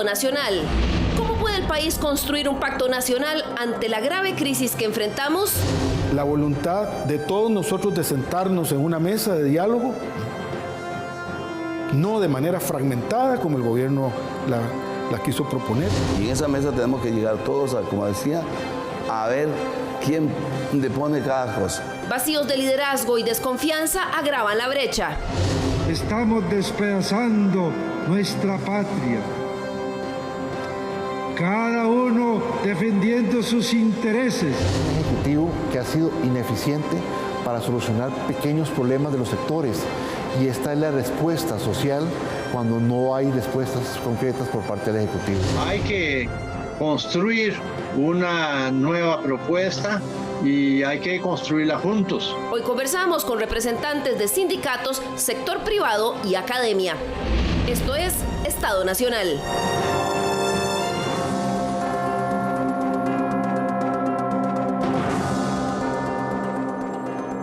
Estado Nacional. ¿Cómo puede el país construir un pacto nacional ante la grave crisis que enfrentamos? La voluntad de todos nosotros de sentarnos en una mesa de diálogo, no de manera fragmentada como el gobierno la quiso proponer. Y en esa mesa tenemos que llegar todos, como decía, a ver quién depone cada cosa. Vacíos de liderazgo y desconfianza agravan la brecha. Estamos despedazando nuestra patria. Cada uno defendiendo sus intereses. Un ejecutivo que ha sido ineficiente para solucionar pequeños problemas de los sectores. Y esta es la respuesta social cuando no hay respuestas concretas por parte del Ejecutivo. Hay que construir una nueva propuesta y hay que construirla juntos. Hoy conversamos con representantes de sindicatos, sector privado y academia. Esto es Estado Nacional.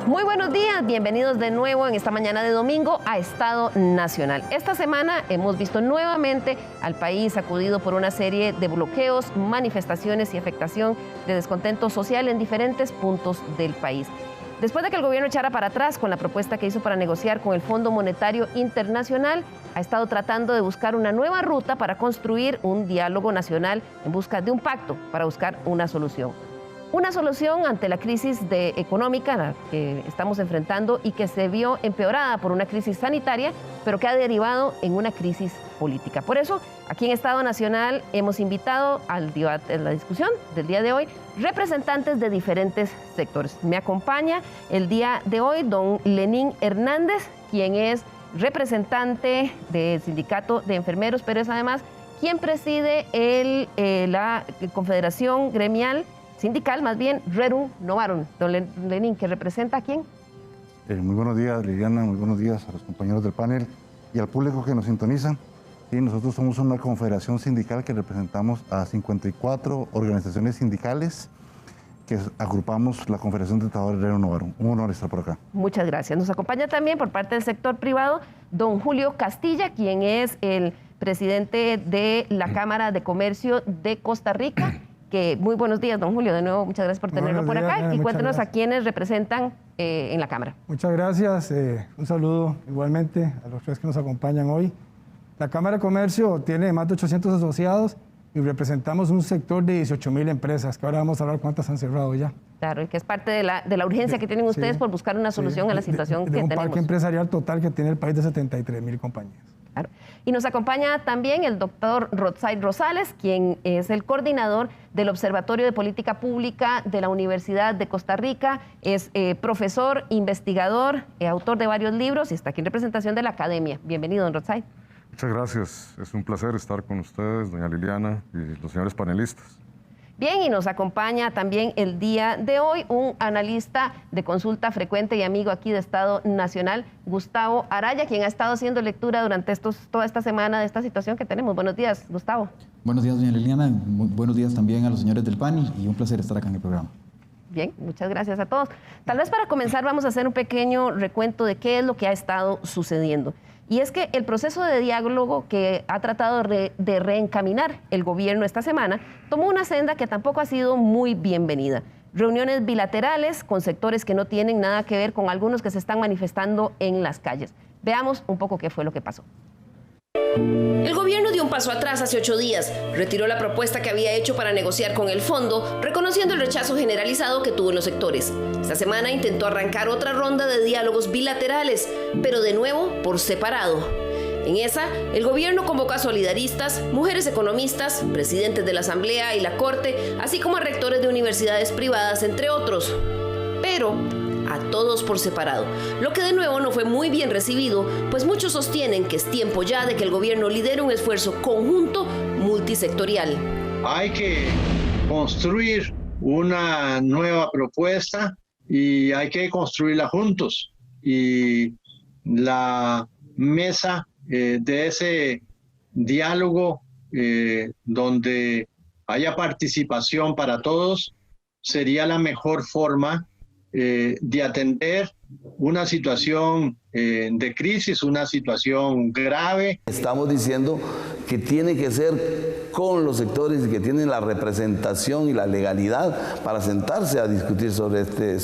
Muy buenos días, bienvenidos de nuevo en esta mañana de domingo a Estado Nacional. Esta semana hemos visto nuevamente al país sacudido por una serie de bloqueos, manifestaciones y afectación de descontento social en diferentes puntos del país. Después de que el gobierno echara para atrás con la propuesta que hizo para negociar con el Fondo Monetario Internacional, ha estado tratando de buscar una nueva ruta para construir un diálogo nacional en busca de un pacto para buscar una solución. Una solución ante la crisis económica que estamos enfrentando y que se vio empeorada por una crisis sanitaria, pero que ha derivado en una crisis política. Por eso, aquí en Estado Nacional hemos invitado al debate, a la discusión del día de hoy, representantes de diferentes sectores. Me acompaña el día de hoy don Lenín Hernández, quien es representante del Sindicato de Enfermeros, pero es además quien preside la Confederación Gremial Sindical, más bien, Rerum Novarum. Don Lenín, ¿que representa a quién? Muy buenos días, Liliana, muy buenos días a los compañeros del panel y al público que nos sintonizan. Sí, nosotros somos una confederación sindical que representamos a 54 organizaciones sindicales que agrupamos la Confederación de Trabajadores Rerum Novarum. Un honor estar por acá. Muchas gracias. Nos acompaña también por parte del sector privado don Julio Castilla, quien es el presidente de la Cámara de Comercio de Costa Rica. Muy buenos días, don Julio. De nuevo, muchas gracias por tenerlo por acá. Y cuéntenos a quienes representan en la Cámara. Muchas gracias. Un saludo igualmente a los tres que nos acompañan hoy. La Cámara de Comercio tiene más de 800 asociados y representamos un sector de 18,000 empresas, que ahora vamos a hablar cuántas han cerrado ya. Claro, y que es parte de la urgencia que tienen ustedes por buscar una solución a la situación que tenemos. Un parque empresarial total que tiene el país de 73,000 compañías. Claro. Y nos acompaña también el doctor Rotzai Rosales, quien es el coordinador del Observatorio de Política Pública de la Universidad de Costa Rica. Es profesor, investigador, autor de varios libros y está aquí en representación de la academia. Bienvenido, don Rotzai. Muchas gracias. Es un placer estar con ustedes, doña Liliana y los señores panelistas. Bien, y nos acompaña también el día de hoy un analista de consulta frecuente y amigo aquí de Estado Nacional, Gustavo Araya, quien ha estado haciendo lectura durante toda esta semana de esta situación que tenemos. Buenos días, Gustavo. Buenos días, doña Liliana. Buenos días también a los señores del panel y un placer estar acá en el programa. Bien, muchas gracias a todos. Tal vez para comenzar vamos a hacer un pequeño recuento de qué es lo que ha estado sucediendo. Y es que el proceso de diálogo que ha tratado de reencaminar el gobierno esta semana tomó una senda que tampoco ha sido muy bienvenida. Reuniones bilaterales con sectores que no tienen nada que ver con algunos que se están manifestando en las calles. Veamos un poco qué fue lo que pasó. El gobierno dio un paso atrás hace 8 días, retiró la propuesta que había hecho para negociar con el fondo, reconociendo el rechazo generalizado que tuvo en los sectores. Esta semana intentó arrancar otra ronda de diálogos bilaterales, pero de nuevo por separado. En esa, el gobierno convocó a solidaristas, mujeres economistas, presidentes de la Asamblea y la Corte, así como a rectores de universidades privadas, entre otros. Pero a todos por separado, lo que de nuevo no fue muy bien recibido, pues muchos sostienen que es tiempo ya de que el gobierno lidere un esfuerzo conjunto multisectorial. Hay que construir una nueva propuesta y hay que construirla juntos. Y la mesa de ese diálogo donde haya participación para todos sería la mejor forma de atender una situación de crisis, una situación grave. Estamos diciendo que tiene que ser con los sectores y que tienen la representación y la legalidad para sentarse a discutir sobre este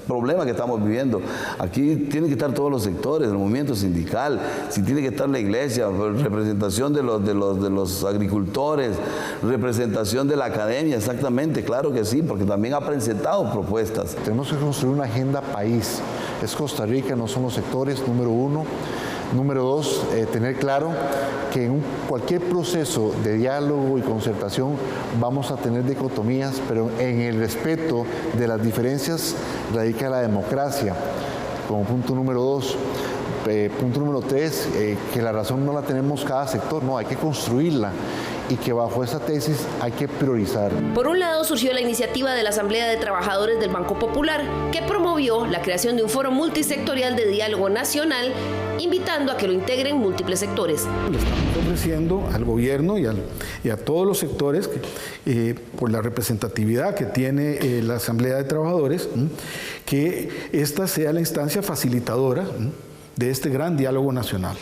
problema que estamos viviendo. Aquí tienen que estar todos los sectores, el movimiento sindical, si tiene que estar la iglesia, representación de los agricultores, representación de la academia, exactamente, claro que sí, porque también ha presentado propuestas. Tenemos que construir una agenda país. Es Costa Rica, no son los sectores, número uno. Número dos, tener claro que en cualquier proceso de diálogo y concertación vamos a tener dicotomías, pero en el respeto de las diferencias radica la democracia, como punto número dos. Punto número tres, que la razón no la tenemos cada sector, no, hay que construirla y que bajo esa tesis hay que priorizar. Por un lado surgió la iniciativa de la Asamblea de Trabajadores del Banco Popular, que promovió la creación de un foro multisectorial de diálogo nacional, invitando a que lo integren múltiples sectores. Le estamos ofreciendo al gobierno y a todos los sectores, por la representatividad que tiene la Asamblea de Trabajadores, que esta sea la instancia facilitadora de este gran diálogo nacional.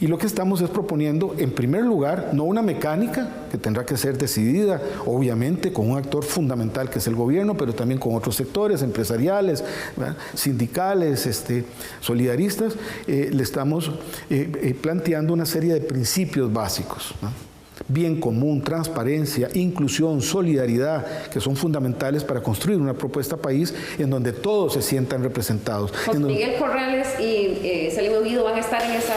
Y lo que estamos es proponiendo, en primer lugar, no una mecánica que tendrá que ser decidida, obviamente, con un actor fundamental que es el gobierno, pero también con otros sectores empresariales, ¿verdad?, sindicales, solidaristas. Le estamos planteando una serie de principios básicos, ¿no? Bien común, transparencia, inclusión, solidaridad, que son fundamentales para construir una propuesta país en donde todos se sientan representados. José Miguel Corrales y Salim Oviedo van a estar en esa...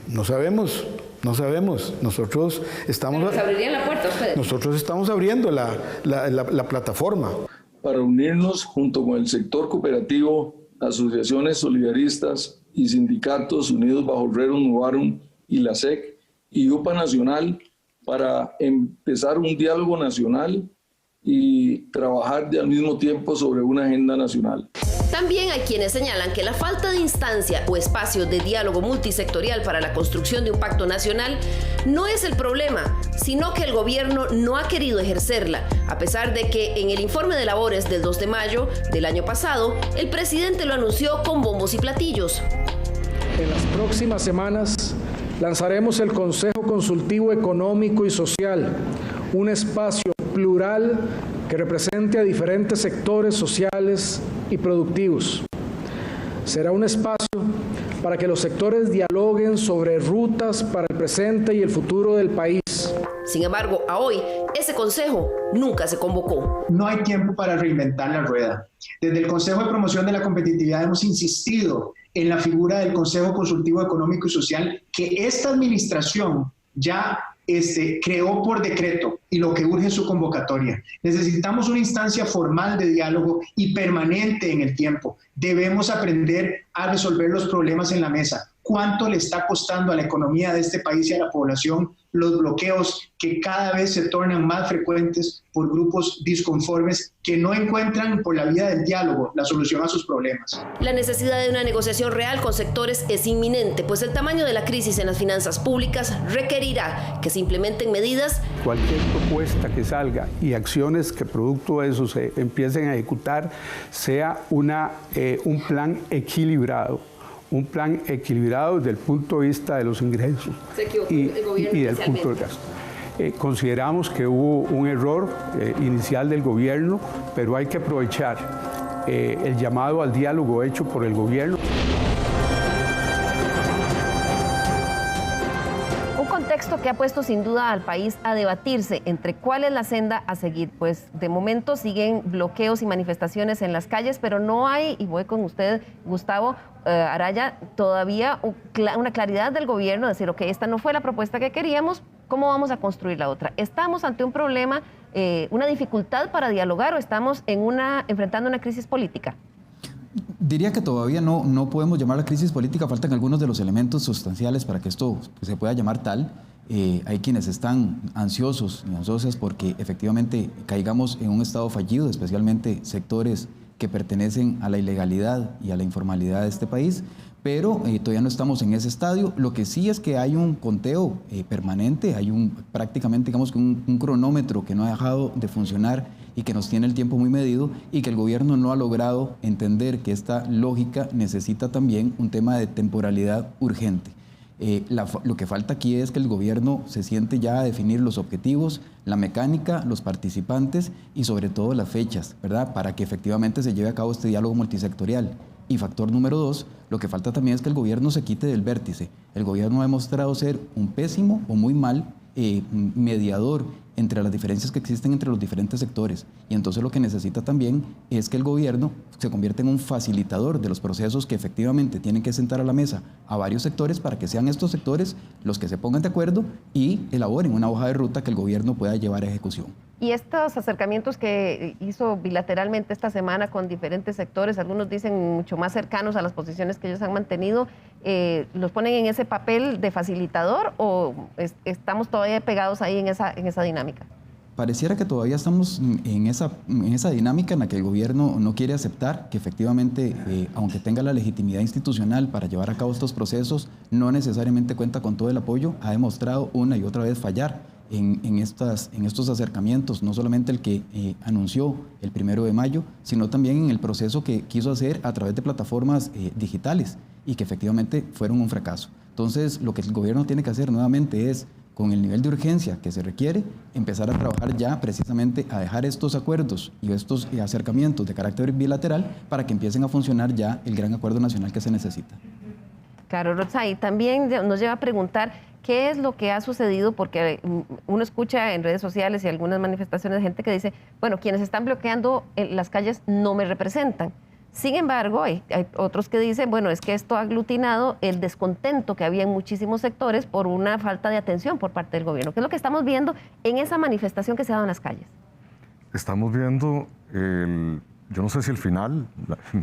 No sabemos. Nosotros estamos... ¿Les abrirían la puerta a ustedes? Nosotros estamos abriendo la plataforma. Para unirnos junto con el sector cooperativo, asociaciones solidaristas y sindicatos unidos bajo Rerum Novarum y la SEC, y UPA Nacional, para empezar un diálogo nacional y trabajar al mismo tiempo sobre una agenda nacional. También hay quienes señalan que la falta de instancia o espacio de diálogo multisectorial para la construcción de un pacto nacional no es el problema, sino que el gobierno no ha querido ejercerla, a pesar de que en el informe de labores del 2 de mayo del año pasado, el presidente lo anunció con bombos y platillos. En las próximas semanas lanzaremos el Consejo Consultivo Económico y Social, un espacio plural que represente a diferentes sectores sociales y productivos. Será un espacio para que los sectores dialoguen sobre rutas para el presente y el futuro del país. Sin embargo, a hoy, ese consejo nunca se convocó. No hay tiempo para reinventar la rueda. Desde el Consejo de Promoción de la Competitividad hemos insistido en la figura del Consejo Consultivo Económico y Social que esta administración ya creó por decreto y lo que urge es su convocatoria. Necesitamos una instancia formal de diálogo y permanente en el tiempo. Debemos aprender a resolver los problemas en la mesa. ¿Cuánto le está costando a la economía de este país y a la población los bloqueos que cada vez se tornan más frecuentes por grupos disconformes que no encuentran por la vía del diálogo la solución a sus problemas? La necesidad de una negociación real con sectores es inminente, pues el tamaño de la crisis en las finanzas públicas requerirá que se implementen medidas. Cualquier propuesta que salga y acciones que producto de eso se empiecen a ejecutar sea un plan equilibrado. Un plan equilibrado desde el punto de vista de los ingresos y del punto de gasto. Consideramos que hubo un error inicial del gobierno, pero hay que aprovechar el llamado al diálogo hecho por el gobierno. Un contexto que ha puesto sin duda al país a debatirse entre cuál es la senda a seguir. Pues de momento siguen bloqueos y manifestaciones en las calles, pero no hay, y voy con usted, Gustavo Araya, todavía una claridad del gobierno, decir, ok, esta no fue la propuesta que queríamos, ¿cómo vamos a construir la otra? ¿Estamos ante un problema, una dificultad para dialogar o estamos enfrentando una crisis política? Diría que todavía no podemos llamar la crisis política, faltan algunos de los elementos sustanciales para que esto se pueda llamar tal. Hay quienes están ansiosos y ansiosas porque efectivamente caigamos en un estado fallido, especialmente sectores que pertenecen a la ilegalidad y a la informalidad de este país, pero todavía no estamos en ese estadio. Lo que sí es que hay un conteo permanente, hay prácticamente digamos que un cronómetro que no ha dejado de funcionar y que nos tiene el tiempo muy medido y que el gobierno no ha logrado entender que esta lógica necesita también un tema de temporalidad urgente. Lo que falta aquí es que el gobierno se siente ya a definir los objetivos, la mecánica, los participantes y sobre todo las fechas, ¿verdad? Para que efectivamente se lleve a cabo este diálogo multisectorial. Y factor número 2, lo que falta también es que el gobierno se quite del vértice. El gobierno ha demostrado ser un pésimo o muy mal mediador entre las diferencias que existen entre los diferentes sectores. Y entonces lo que necesita también es que el gobierno se convierta en un facilitador de los procesos que efectivamente tienen que sentar a la mesa a varios sectores para que sean estos sectores los que se pongan de acuerdo y elaboren una hoja de ruta que el gobierno pueda llevar a ejecución. Y estos acercamientos que hizo bilateralmente esta semana con diferentes sectores, algunos dicen mucho más cercanos a las posiciones que ellos han mantenido, ¿los ponen en ese papel de facilitador o estamos todavía pegados ahí en esa dinámica? Pareciera que todavía estamos en esa dinámica en la que el gobierno no quiere aceptar que efectivamente, aunque tenga la legitimidad institucional para llevar a cabo estos procesos, no necesariamente cuenta con todo el apoyo, ha demostrado una y otra vez fallar en estos acercamientos, no solamente el que anunció el 1 de mayo, sino también en el proceso que quiso hacer a través de plataformas digitales y que efectivamente fueron un fracaso. Entonces, lo que el gobierno tiene que hacer nuevamente es, con el nivel de urgencia que se requiere, empezar a trabajar ya precisamente a dejar estos acuerdos y estos acercamientos de carácter bilateral para que empiecen a funcionar ya el gran acuerdo nacional que se necesita. Claro, Rosa, y también nos lleva a preguntar qué es lo que ha sucedido, porque uno escucha en redes sociales y algunas manifestaciones de gente que dice, bueno, quienes están bloqueando las calles no me representan. Sin embargo, hay otros que dicen, bueno, es que esto ha aglutinado el descontento que había en muchísimos sectores por una falta de atención por parte del gobierno. ¿Qué es lo que estamos viendo en esa manifestación que se ha dado en las calles? Estamos viendo, yo no sé si el final,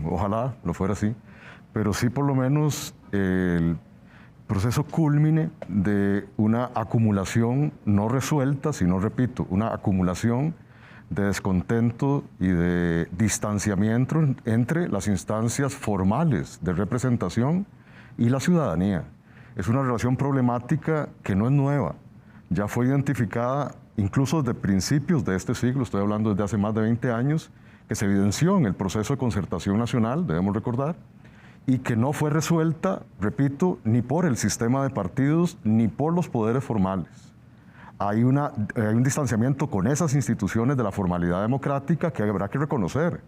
ojalá lo fuera así, pero sí por lo menos el proceso cúlmine de una acumulación no resuelta, sino, repito, una acumulación de descontento y de distanciamiento entre las instancias formales de representación y la ciudadanía. Es una relación problemática que no es nueva, ya fue identificada incluso desde principios de este siglo, estoy hablando desde hace más de 20 años, que se evidenció en el proceso de concertación nacional, debemos recordar, y que no fue resuelta, repito, ni por el sistema de partidos ni por los poderes formales. Hay un distanciamiento con esas instituciones de la formalidad democrática que habrá que reconocer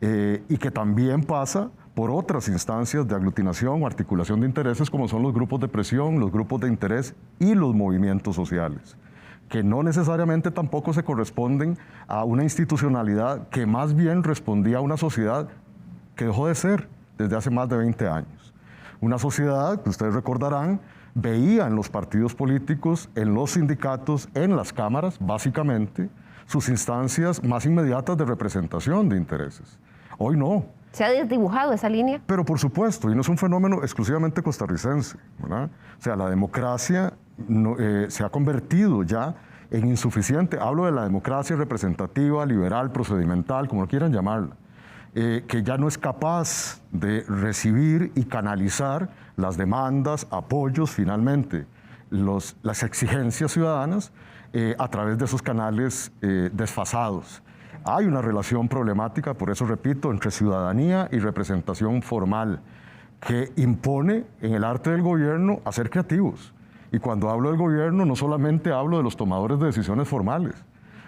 y que también pasa por otras instancias de aglutinación o articulación de intereses como son los grupos de presión, los grupos de interés y los movimientos sociales, que no necesariamente tampoco se corresponden a una institucionalidad que más bien respondía a una sociedad que dejó de ser desde hace más de 20 años. Una sociedad que ustedes recordarán veía en los partidos políticos, en los sindicatos, en las cámaras, básicamente, sus instancias más inmediatas de representación de intereses. Hoy no. ¿Se ha desdibujado esa línea? Pero por supuesto, y no es un fenómeno exclusivamente costarricense, ¿verdad? O sea, la democracia se ha convertido ya en insuficiente. Hablo de la democracia representativa, liberal, procedimental, como lo quieran llamarla. Que ya no es capaz de recibir y canalizar las demandas, apoyos, finalmente, las exigencias ciudadanas a través de esos canales desfasados. Hay una relación problemática, por eso repito, entre ciudadanía y representación formal, que impone en el arte del gobierno a ser creativos. Y cuando hablo del gobierno, no solamente hablo de los tomadores de decisiones formales,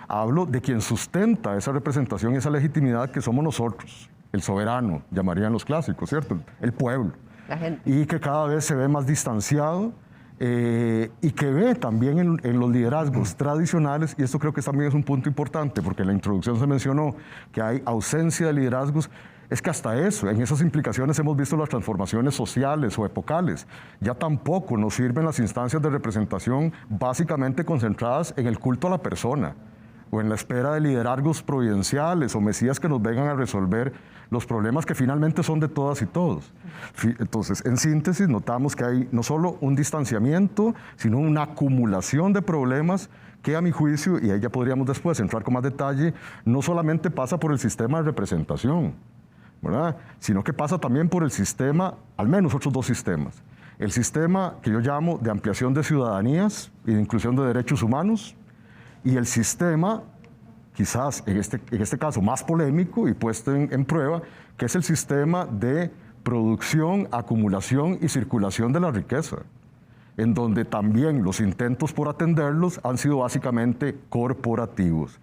hablo de quien sustenta esa representación y esa legitimidad que somos nosotros, el soberano, llamarían los clásicos, ¿cierto? El pueblo. La gente. Y que cada vez se ve más distanciado y que ve también en los liderazgos tradicionales, y esto creo que también es un punto importante, porque en la introducción se mencionó que hay ausencia de liderazgos. Es que hasta eso, en esas implicaciones hemos visto las transformaciones sociales o epocales. Ya tampoco nos sirven las instancias de representación básicamente concentradas en el culto a la persona, o en la espera de liderazgos providenciales o mesías que nos vengan a resolver los problemas que finalmente son de todas y todos. Entonces, en síntesis, notamos que hay no solo un distanciamiento, sino una acumulación de problemas que, a mi juicio, y ahí ya podríamos después entrar con más detalle, no solamente pasa por el sistema de representación, ¿verdad?, sino que pasa también por el sistema, al menos otros dos sistemas. El sistema que yo llamo de ampliación de ciudadanías y de inclusión de derechos humanos, y el sistema, quizás en este caso más polémico y puesto en prueba, que es el sistema de producción, acumulación y circulación de la riqueza. en donde también los intentos por atenderlos han sido básicamente corporativos.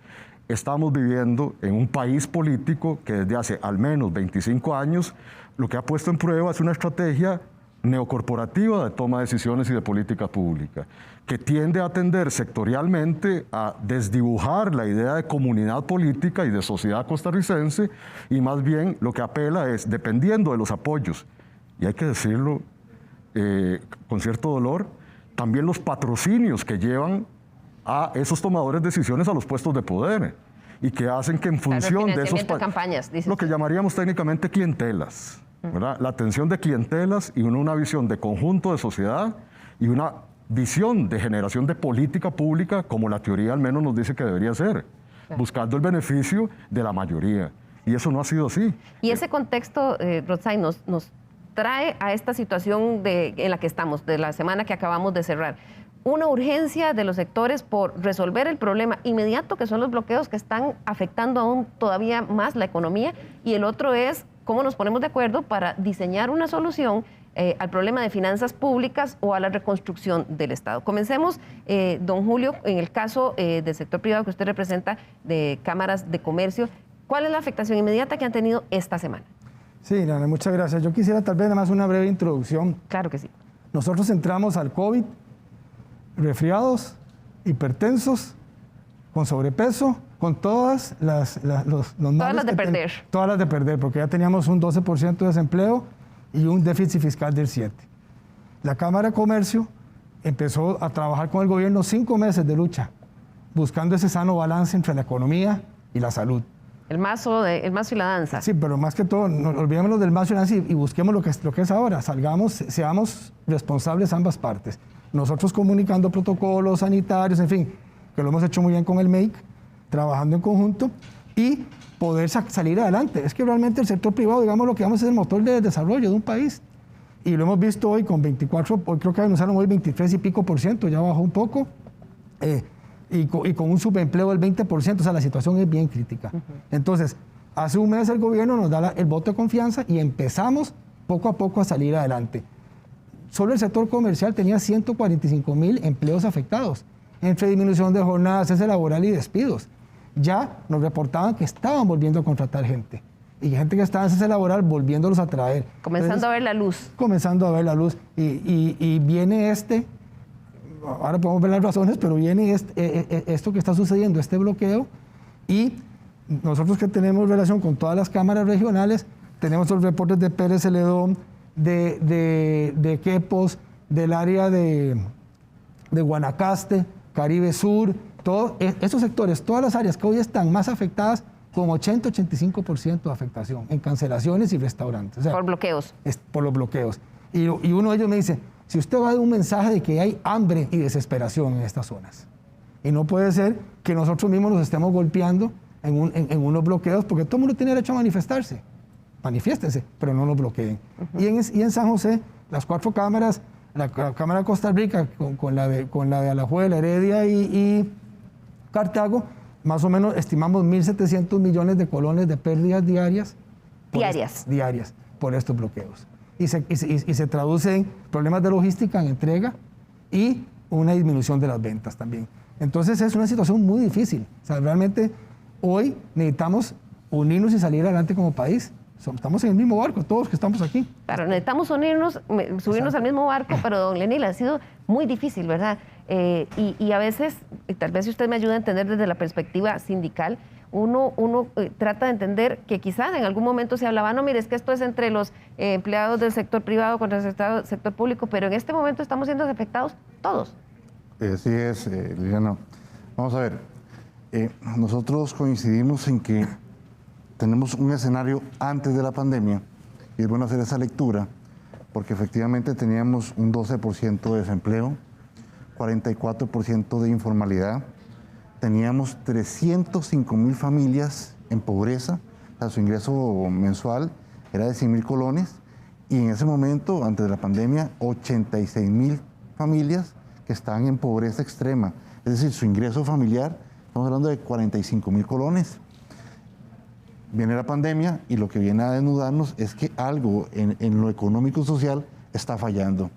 Estamos viviendo en un país político que desde hace al menos 25 años lo que ha puesto en prueba es una estrategia neocorporativa de toma de decisiones y de política pública, que tiende a atender sectorialmente a desdibujar la idea de comunidad política y de sociedad costarricense, y más bien lo que apela es, dependiendo de los apoyos, y hay que decirlo con cierto dolor, también los patrocinios que llevan a esos tomadores de decisiones a los puestos de poder, y que hacen que en función de esos campañas, lo que llamaríamos técnicamente clientelas, ¿verdad? La atención de clientelas y una visión de conjunto de sociedad y una visión de generación de política pública como la teoría al menos nos dice que debería ser, buscando el beneficio de la mayoría. Y eso no ha sido así. Y ese contexto, Rotzain, nos trae a esta situación en la que estamos, de la semana que acabamos de cerrar. Una urgencia de los sectores por resolver el problema inmediato, que son los bloqueos que están afectando aún todavía más la economía, y el otro es cómo nos ponemos de acuerdo para diseñar una solución al problema de finanzas públicas o a la reconstrucción del Estado. Comencemos, don Julio, en el caso del sector privado que usted representa, de cámaras de comercio. ¿Cuál es la afectación inmediata que han tenido esta semana? Sí, Nana, muchas gracias. Yo quisiera tal vez nada más una breve introducción. Claro que sí. Nosotros entramos al COVID resfriados, hipertensos, con sobrepeso, con todas las de perder. Todas las de perder, porque ya teníamos un 12% de desempleo y un déficit fiscal del 7%. La Cámara de Comercio empezó a trabajar con el gobierno 5 meses de lucha, buscando ese sano balance entre la economía y la salud. El mazo y la danza. Sí, pero más que todo, olvidémonos del mazo y la danza y busquemos lo que es ahora. Seamos responsables ambas partes. Nosotros comunicando protocolos sanitarios, en fin, que lo hemos hecho muy bien con el MEIC, trabajando en conjunto y poder salir adelante. Es que realmente el sector privado, digamos, lo que vamos es el motor de desarrollo de un país. Y lo hemos visto hoy con 24, hoy creo que anunciaron hoy 23 y pico %, ya bajó un poco, y con un subempleo del 20%, o sea, la situación es bien crítica. Entonces, hace un mes el gobierno nos da el voto de confianza y empezamos poco a poco a salir adelante. Solo el sector comercial tenía 145,000 empleos afectados, entre disminución de jornadas, cese laboral y despidos. Ya nos reportaban que estaban volviendo a contratar gente. Y gente que estaba en cese laboral volviéndolos a traer. Comenzando a ver la luz. Comenzando a ver la luz. Y viene ahora podemos ver las razones, pero viene esto que está sucediendo, este bloqueo. Y nosotros que tenemos relación con todas las cámaras regionales, tenemos los reportes de Pérez Celedón, de Quepos, del área de Guanacaste, Caribe Sur, todos estos sectores, todas las áreas que hoy están más afectadas con 80-85% de afectación en cancelaciones y restaurantes. O sea, por bloqueos. Por los bloqueos. Y uno de ellos me dice, si usted va a dar un mensaje de que hay hambre y desesperación en estas zonas, y no puede ser que nosotros mismos nos estemos golpeando en unos bloqueos, porque todo el mundo tiene derecho a manifestarse. Manifiéstense, pero no nos bloqueen. Y en San José, las 4 cámaras, la Cámara de Costa Rica con la de Alajuela, Heredia y Cartago, más o menos estimamos 1.700 millones de colones de pérdidas diarias. Diarias por estos bloqueos. Y se traduce en problemas de logística, en entrega y una disminución de las ventas también. Entonces es una situación muy difícil. O sea, realmente hoy necesitamos unirnos y salir adelante como país. Estamos en el mismo barco, todos los que estamos aquí. Claro, necesitamos unirnos, subirnos al mismo barco, pero don Lenín, ha sido muy difícil, ¿verdad? Y a veces, tal vez si usted me ayuda a entender desde la perspectiva sindical, uno trata de entender que quizás en algún momento se hablaba, no, mire, es que esto es entre los empleados del sector privado contra el sector público, pero en este momento estamos siendo afectados todos. Así es, Liliana. Vamos a ver, nosotros coincidimos en que tenemos un escenario antes de la pandemia, y es bueno hacer esa lectura, porque efectivamente teníamos un 12% de desempleo, 44% de informalidad, teníamos 305,000 familias en pobreza, o sea, su ingreso mensual era de 100,000 colones, y en ese momento, antes de la pandemia, 86,000 familias que estaban en pobreza extrema, es decir, su ingreso familiar, estamos hablando de 45,000 colones. Viene la pandemia y lo que viene a desnudarnos es que algo en lo económico y social está fallando.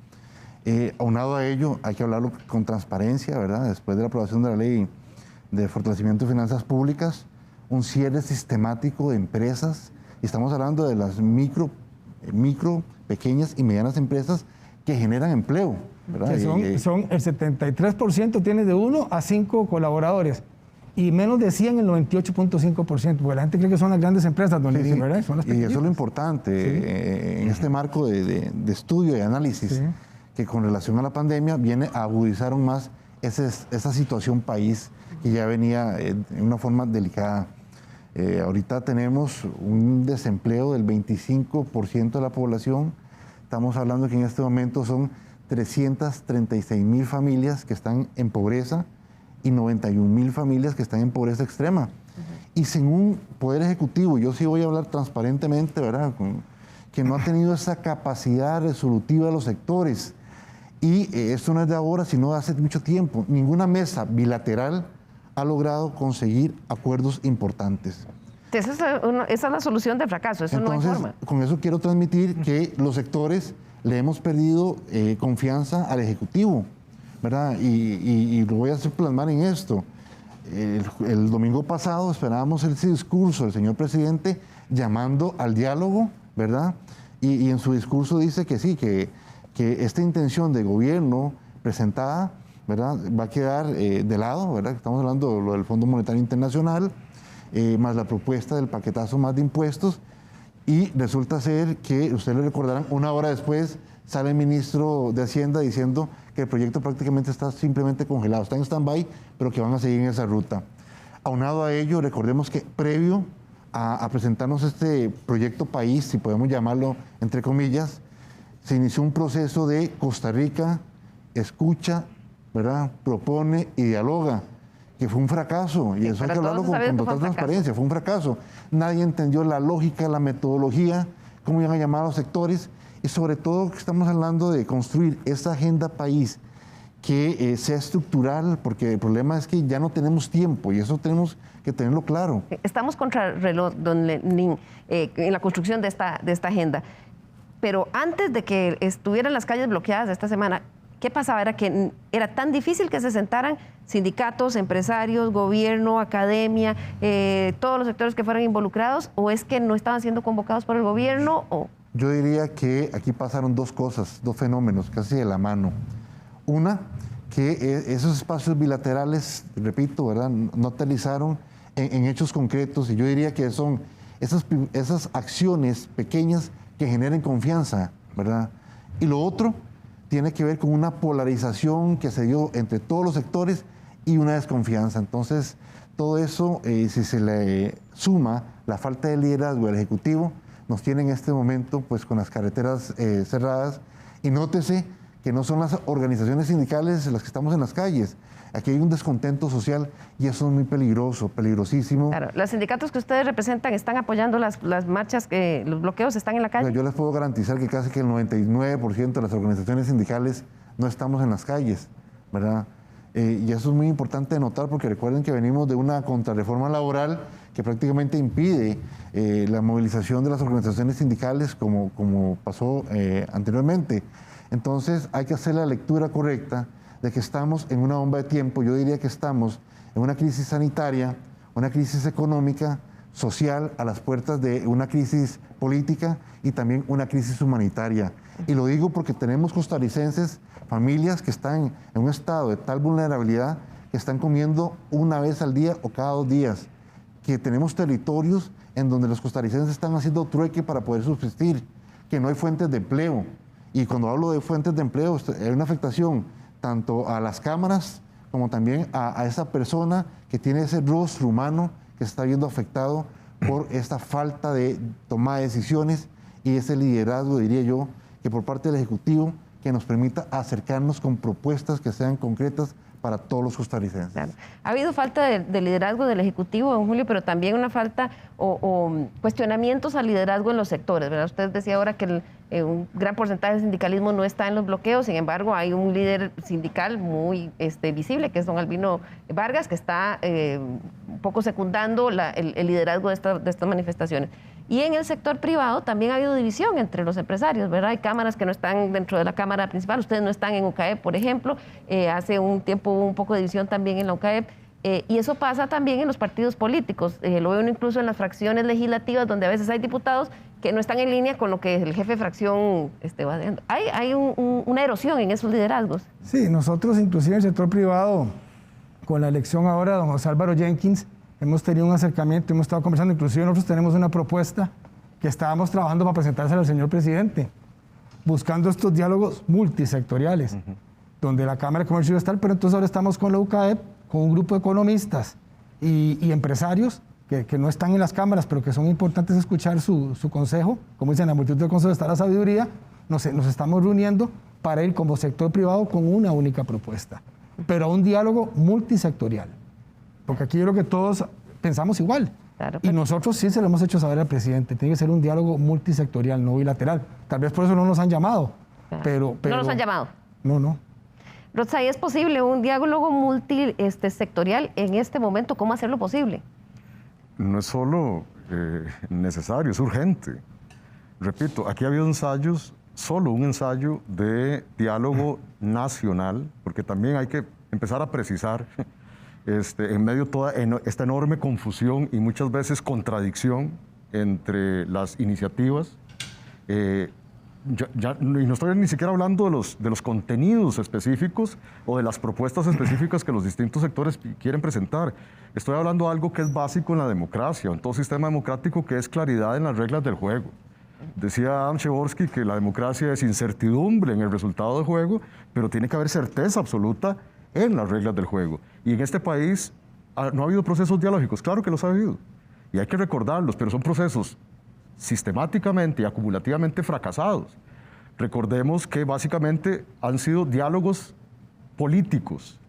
Aunado a ello, hay que hablarlo con transparencia, ¿verdad? Después de la aprobación de la ley de fortalecimiento de finanzas públicas, un cierre sistemático de empresas, y estamos hablando de las micro, pequeñas y medianas empresas que generan empleo, ¿verdad? Que son el 73% tiene de 1 a 5 colaboradores y menos de 100 el 98.5%, porque la gente cree que son las grandes empresas, don Edín, ¿verdad? Son las y eso es lo importante, en este marco de estudio y análisis, que con relación a la pandemia viene a agudizar aún más esa situación país que ya venía en una forma delicada. Ahorita tenemos un desempleo del 25% de la población. Estamos hablando que en este momento son 336,000 familias que están en pobreza y 91,000 familias que están en pobreza extrema. Y sin un poder ejecutivo, yo sí voy a hablar transparentemente, ¿verdad?, que no ha tenido esa capacidad resolutiva de los sectores. Y esto no es de ahora, sino de hace mucho tiempo. Ninguna mesa bilateral ha logrado conseguir acuerdos importantes. Esa es la solución del fracaso, eso Entonces, no hay forma. Con eso quiero transmitir que los sectores le hemos perdido confianza al Ejecutivo, ¿verdad? Y lo voy a hacer plasmar en esto. El domingo pasado esperábamos ese discurso del señor presidente llamando al diálogo, ¿verdad? Y en su discurso dice que sí, que esta intención de gobierno presentada, ¿verdad?, va a quedar de lado, ¿verdad? Estamos hablando de lo del Fondo Monetario Internacional, más la propuesta del paquetazo más de impuestos, y resulta ser que, ustedes le recordarán, una hora después sale el ministro de Hacienda diciendo que el proyecto prácticamente está simplemente congelado, está en stand-by, pero que van a seguir en esa ruta. Aunado a ello, recordemos que previo a presentarnos este proyecto país, si podemos llamarlo entre comillas, se inició un proceso de Costa Rica escucha, ¿verdad?, propone y dialoga, que fue un fracaso, y eso hay que hablarlo con total transparencia, fue un fracaso. Nadie entendió la lógica, la metodología, cómo iban a llamar a los sectores, y sobre todo que estamos hablando de construir esa agenda país que sea estructural, porque el problema es que ya no tenemos tiempo, y eso tenemos que tenerlo claro. Estamos contra el reloj, don Lenín, en la construcción de esta agenda. Pero antes de que estuvieran las calles bloqueadas esta semana, ¿qué pasaba? ¿Era que era tan difícil que se sentaran sindicatos, empresarios, gobierno, academia, todos los sectores que fueran involucrados? ¿O es que no estaban siendo convocados por el gobierno? Yo diría que aquí pasaron dos cosas, dos fenómenos casi de la mano. Una, que esos espacios bilaterales, repito, ¿verdad?, no aterrizaron en hechos concretos, y yo diría que son esas acciones pequeñas que generen confianza, ¿verdad? Y lo otro tiene que ver con una polarización que se dio entre todos los sectores y una desconfianza. Entonces, todo eso, si se le suma la falta de liderazgo del Ejecutivo, nos tiene en este momento pues con las carreteras cerradas. Y nótese que no son las organizaciones sindicales las que estamos en las calles. Aquí hay un descontento social y eso es muy peligroso, peligrosísimo. Claro, los sindicatos que ustedes representan están apoyando las marchas, los bloqueos están en la calle. Yo les puedo garantizar que casi que el 99% de las organizaciones sindicales no estamos en las calles, ¿verdad? Y eso es muy importante de notar, porque recuerden que venimos de una contrarreforma laboral que prácticamente impide la movilización de las organizaciones sindicales como pasó anteriormente. Entonces hay que hacer la lectura correcta de que estamos en una bomba de tiempo. Yo diría que estamos en una crisis sanitaria, una crisis económica, social, a las puertas de una crisis política y también una crisis humanitaria. Y lo digo porque tenemos costarricenses, familias que están en un estado de tal vulnerabilidad que están comiendo una vez al día o cada 2 días, que tenemos territorios en donde los costarricenses están haciendo trueque para poder subsistir, que no hay fuentes de empleo. Y cuando hablo de fuentes de empleo, hay una afectación tanto a las cámaras como también a esa persona que tiene ese rostro humano que se está viendo afectado por esta falta de toma de decisiones y ese liderazgo, diría yo, que por parte del Ejecutivo, que nos permita acercarnos con propuestas que sean concretas para todos los costarricenses. Claro. Ha habido falta de liderazgo del Ejecutivo, don Julio, pero también una falta o cuestionamientos al liderazgo en los sectores, ¿verdad? Usted decía ahora que un gran porcentaje del sindicalismo no está en los bloqueos, sin embargo hay un líder sindical muy visible, que es don Albino Vargas, que está un poco secundando el liderazgo de estas manifestaciones. Y en el sector privado también ha habido división entre los empresarios, ¿verdad? Hay cámaras que no están dentro de la Cámara principal, ustedes no están en UCAEP, por ejemplo, hace un tiempo hubo un poco de división también en la UCAEP, y eso pasa también en los partidos políticos, lo veo incluso en las fracciones legislativas, donde a veces hay diputados que no están en línea con lo que el jefe de fracción va haciendo. Hay una erosión en esos liderazgos. Sí, nosotros inclusive en el sector privado, con la elección ahora de don José Álvaro Jenkins, hemos tenido un acercamiento, hemos estado conversando, inclusive nosotros tenemos una propuesta que estábamos trabajando para presentársela al señor presidente, buscando estos diálogos multisectoriales, donde la Cámara de Comercio iba a estar, pero entonces ahora estamos con la UCAEP, con un grupo de economistas y empresarios que no están en las cámaras, pero que son importantes escuchar su consejo. Como dicen, en la multitud del consejo está la sabiduría. Nos estamos reuniendo para ir como sector privado con una única propuesta, pero a un diálogo multisectorial. Porque aquí yo creo que todos pensamos igual. Claro, y nosotros sí se lo hemos hecho saber al presidente. Tiene que ser un diálogo multisectorial, no bilateral. Tal vez por eso no nos han llamado. Claro. Pero ¿No nos han llamado? No. Rotzai, ¿es posible un diálogo multisectorial en este momento? ¿Cómo hacerlo posible? No es solo necesario, es urgente. Repito, aquí ha habido ensayos, solo un ensayo de diálogo nacional, porque también hay que empezar a precisar en medio de toda esta enorme confusión y muchas veces contradicción entre las iniciativas. Y no estoy ni siquiera hablando de los contenidos específicos o de las propuestas específicas que los distintos sectores quieren presentar. Estoy hablando de algo que es básico en la democracia, en todo sistema democrático, que es claridad en las reglas del juego. Decía Adam Przeworski que la democracia es incertidumbre en el resultado del juego, pero tiene que haber certeza absoluta en las reglas del juego. Y en este país no ha habido procesos dialógicos, claro que los ha habido, y hay que recordarlos, pero son procesos sistemáticamente y acumulativamente fracasados. Recordemos que básicamente han sido diálogos políticos,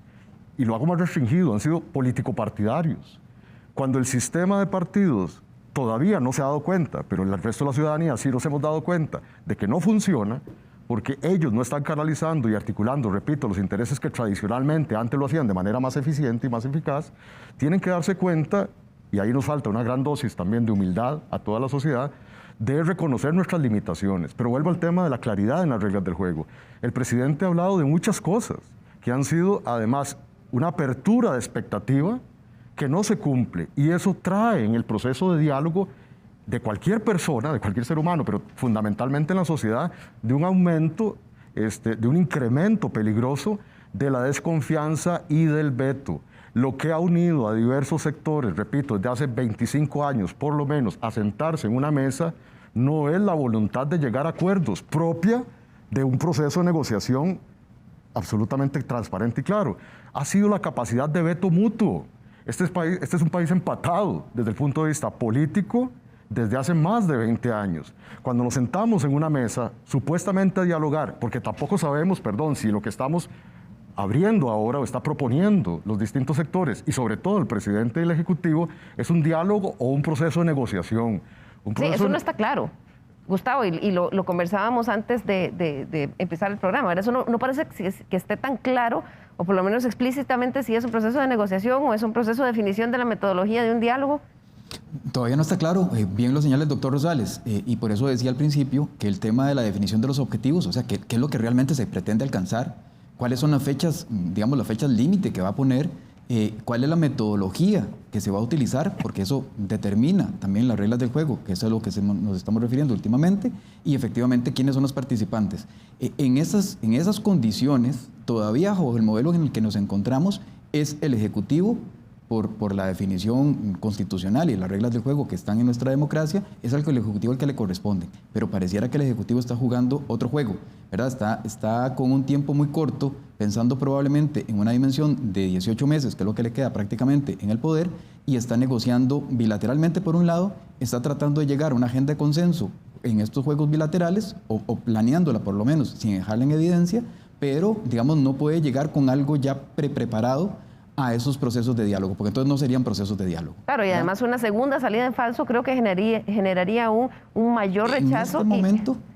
y lo hago más restringido, han sido político-partidarios. Cuando el sistema de partidos todavía no se ha dado cuenta, pero el resto de la ciudadanía sí nos hemos dado cuenta de que no funciona, porque ellos no están canalizando y articulando, repito, los intereses que tradicionalmente antes lo hacían de manera más eficiente y más eficaz, tienen que darse cuenta, y ahí nos falta una gran dosis también de humildad a toda la sociedad, de reconocer nuestras limitaciones. Pero vuelvo al tema de la claridad en las reglas del juego. El presidente ha hablado de muchas cosas que han sido, además, una apertura de expectativa que no se cumple, y eso trae en el proceso de diálogo de cualquier persona, de cualquier ser humano, pero fundamentalmente en la sociedad, de un aumento, de un incremento peligroso de la desconfianza y del veto. Lo que ha unido a diversos sectores, repito, desde hace 25 años por lo menos, a sentarse en una mesa, no es la voluntad de llegar a acuerdos propia de un proceso de negociación absolutamente transparente y claro. Ha sido la capacidad de veto mutuo. Este es un país empatado desde el punto de vista político desde hace más de 20 años. Cuando nos sentamos en una mesa, supuestamente a dialogar, porque tampoco sabemos, si lo que estamos abriendo ahora o está proponiendo los distintos sectores, y sobre todo el presidente y el Ejecutivo, es un diálogo o un proceso de negociación. Sí, eso no está claro, Gustavo, y lo conversábamos antes de empezar el programa. ¿Verdad? Eso no parece que esté tan claro, o por lo menos explícitamente, si es un proceso de negociación o es un proceso de definición de la metodología de un diálogo. Todavía no está claro, bien lo señala el doctor Rosales, y por eso decía al principio que el tema de la definición de los objetivos, o sea, qué es lo que realmente se pretende alcanzar, cuáles son las fechas, digamos, las fechas límite que va a poner, cuál es la metodología que se va a utilizar, porque eso determina también las reglas del juego, que eso es a lo que nos estamos refiriendo últimamente, y efectivamente quiénes son los participantes. En esas condiciones, todavía bajo el modelo en el que nos encontramos, es el Ejecutivo, por la definición constitucional y las reglas del juego que están en nuestra democracia, es el Ejecutivo el que le corresponde. Pero pareciera que el Ejecutivo está jugando otro juego, ¿verdad? Está con un tiempo muy corto, pensando probablemente en una dimensión de 18 meses, que es lo que le queda prácticamente en el poder, y está negociando bilateralmente por un lado, está tratando de llegar a una agenda de consenso en estos juegos bilaterales, o planeándola por lo menos, sin dejarla en evidencia, pero, digamos, no puede llegar con algo ya preparado a esos procesos de diálogo, porque entonces no serían procesos de diálogo. Claro, y además una segunda salida en falso creo que generaría un mayor rechazo.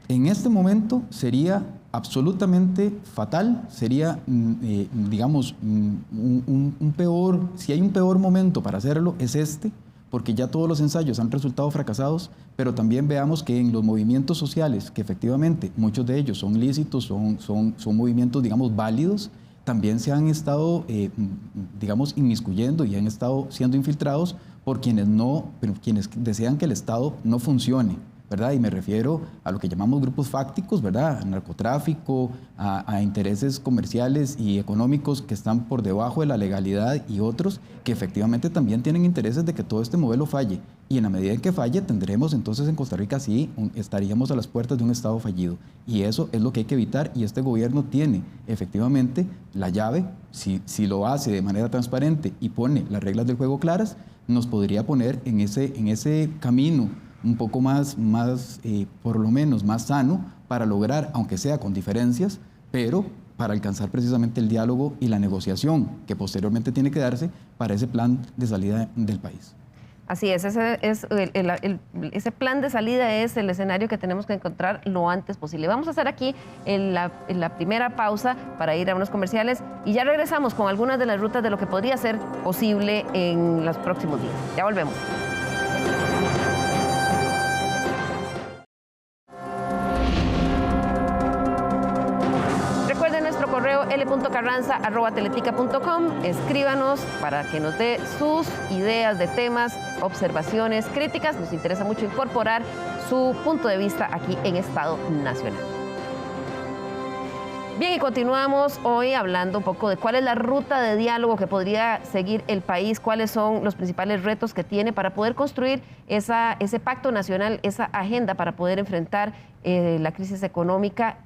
En este momento sería absolutamente fatal, sería, digamos, un peor, si hay un peor momento para hacerlo, es este, porque ya todos los ensayos han resultado fracasados, pero también veamos que en los movimientos sociales, que efectivamente muchos de ellos son lícitos, son movimientos, digamos, válidos, también se han estado, digamos, inmiscuyendo y han estado siendo infiltrados por quienes desean que el Estado no funcione, ¿verdad? Y me refiero a lo que llamamos grupos fácticos, ¿verdad? A narcotráfico, a intereses comerciales y económicos que están por debajo de la legalidad y otros que efectivamente también tienen intereses de que todo este modelo falle. Y en la medida en que falle, tendremos entonces en Costa Rica estaríamos a las puertas de un Estado fallido. Y eso es lo que hay que evitar y este gobierno tiene efectivamente la llave, si lo hace de manera transparente y pone las reglas del juego claras, nos podría poner en ese camino un poco más por lo menos más sano para lograr, aunque sea con diferencias, pero para alcanzar precisamente el diálogo y la negociación que posteriormente tiene que darse para ese plan de salida del país. Así es, ese plan de salida es el escenario que tenemos que encontrar lo antes posible. Vamos a hacer aquí en la primera pausa para ir a unos comerciales y ya regresamos con algunas de las rutas de lo que podría ser posible en los próximos días. Ya volvemos. Correo l.carranza@teletica.com. Escríbanos para que nos dé sus ideas de temas, observaciones, críticas. Nos interesa mucho incorporar su punto de vista aquí en Estado Nacional. Bien, y continuamos hoy hablando un poco de cuál es la ruta de diálogo que podría seguir el país, cuáles son los principales retos que tiene para poder construir ese pacto nacional, esa agenda para poder enfrentar la crisis económica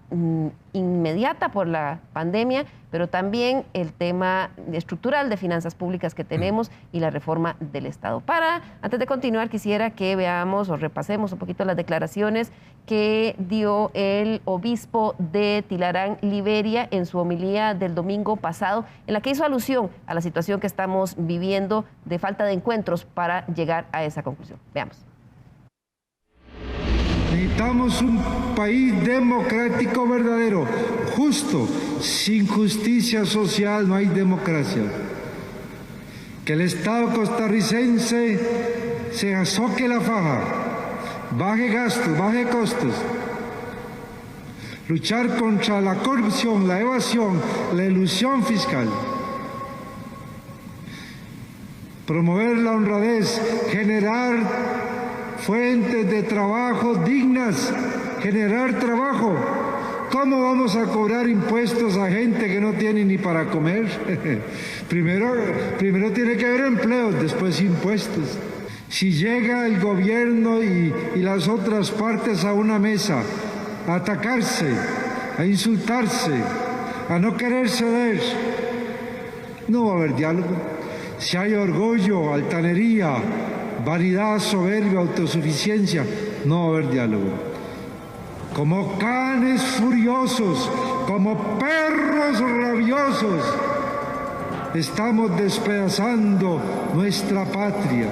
inmediata por la pandemia, pero también el tema estructural de finanzas públicas que tenemos y la reforma del Estado. Antes de continuar, quisiera que veamos o repasemos un poquito las declaraciones que dio el obispo de Tilarán, Liberia, en su homilía del domingo pasado, en la que hizo alusión a la situación que estamos viviendo de falta de encuentros para llegar a esa conclusión. Veamos. Necesitamos un país democrático verdadero, justo. Sin justicia social no hay democracia. Que el Estado costarricense se azoque la faja, baje gastos, baje costos. Luchar contra la corrupción, la evasión, la elusión fiscal. Promover la honradez, generar fuentes de trabajo dignas, generar trabajo. ¿Cómo vamos a cobrar impuestos a gente que no tiene ni para comer? Primero tiene que haber empleos, después impuestos. Si llega el gobierno y las otras partes a una mesa a atacarse, a insultarse, a no querer ceder, no va a haber diálogo. Si hay orgullo, altanería, vanidad, soberbia, autosuficiencia, no va a haber diálogo. Como canes furiosos, como perros rabiosos, estamos despedazando nuestra patria.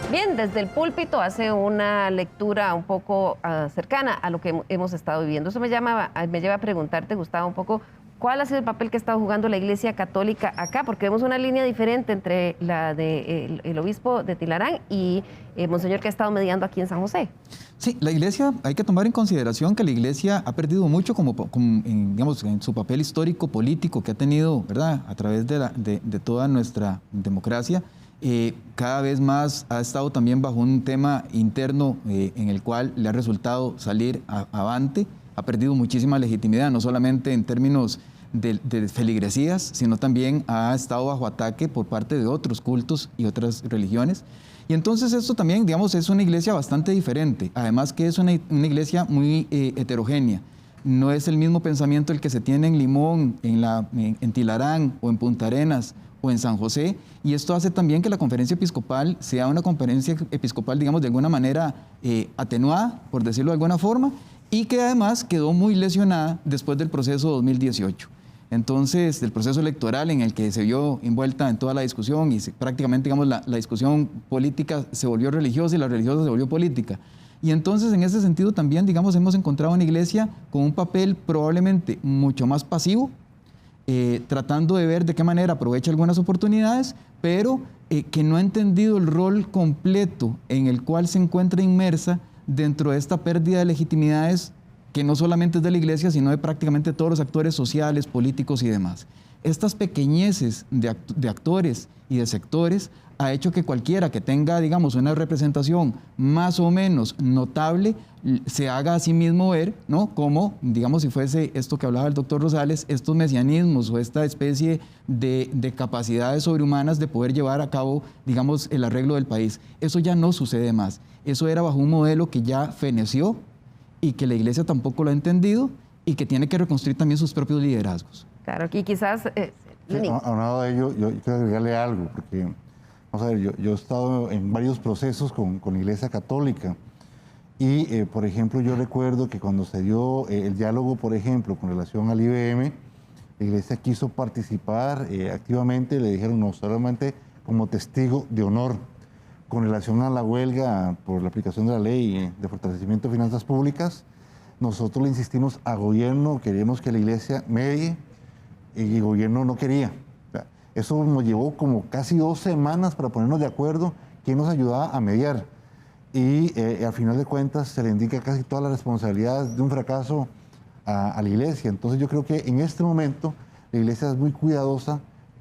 Bien, desde el púlpito hace una lectura un poco cercana a lo que hemos estado viviendo. Eso me lleva a preguntarte, Gustavo, un poco cuál ha sido el papel que ha estado jugando la Iglesia Católica acá, porque vemos una línea diferente entre la del obispo de Tilarán y Monseñor que ha estado mediando aquí en San José. Sí, la Iglesia, hay que tomar en consideración que la Iglesia ha perdido mucho digamos, en su papel histórico, político que ha tenido, ¿verdad?, a través de toda nuestra democracia. Cada vez más ha estado también bajo un tema interno en el cual le ha resultado salir avante. Ha perdido muchísima legitimidad, no solamente en términos de feligresías, sino también ha estado bajo ataque por parte de otros cultos y otras religiones. Y entonces esto también, digamos, es una iglesia bastante diferente, además que es una iglesia muy heterogénea. No es el mismo pensamiento el que se tiene en Limón, en Tilarán o en Punta Arenas o en San José, y esto hace también que la conferencia episcopal sea una conferencia episcopal, digamos, de alguna manera atenuada, por decirlo de alguna forma, y que además quedó muy lesionada después del proceso 2018. Entonces, del proceso electoral en el que se vio envuelta en toda la discusión y prácticamente, digamos, la discusión política se volvió religiosa y la religiosa se volvió política. Y entonces, en ese sentido también, digamos, hemos encontrado una iglesia con un papel probablemente mucho más pasivo, tratando de ver de qué manera aprovecha algunas oportunidades, pero que no ha entendido el rol completo en el cual se encuentra inmersa dentro de esta pérdida de legitimidades que no solamente es de la Iglesia, sino de prácticamente todos los actores sociales, políticos y demás. Estas pequeñeces de actores y de sectores ha hecho que cualquiera que tenga, digamos, una representación más o menos notable se haga a sí mismo ver, ¿no? Como, digamos, si fuese esto que hablaba el doctor Rosales, estos mesianismos o esta especie de capacidades sobrehumanas de poder llevar a cabo, digamos, el arreglo del país. Eso ya no sucede más. Eso era bajo un modelo que ya feneció y que la Iglesia tampoco lo ha entendido y que tiene que reconstruir también sus propios liderazgos. Claro, aquí quizás... Aunado a ello, yo quiero agregarle algo, porque, vamos a ver, yo he estado en varios procesos con la Iglesia Católica y, por ejemplo, yo recuerdo que cuando se dio el diálogo, por ejemplo, con relación al IBM, la Iglesia quiso participar activamente, le dijeron no solamente como testigo de honor. Con relación a la huelga por la aplicación de la ley de fortalecimiento de finanzas públicas, nosotros le insistimos a gobierno, queríamos que la Iglesia medie, y el gobierno no quería. O sea, eso nos llevó como casi 2 semanas para ponernos de acuerdo quién nos ayudaba a mediar. Y al final de cuentas se le indica casi toda la responsabilidad de un fracaso a la Iglesia. Entonces yo creo que en este momento la Iglesia es muy cuidadosa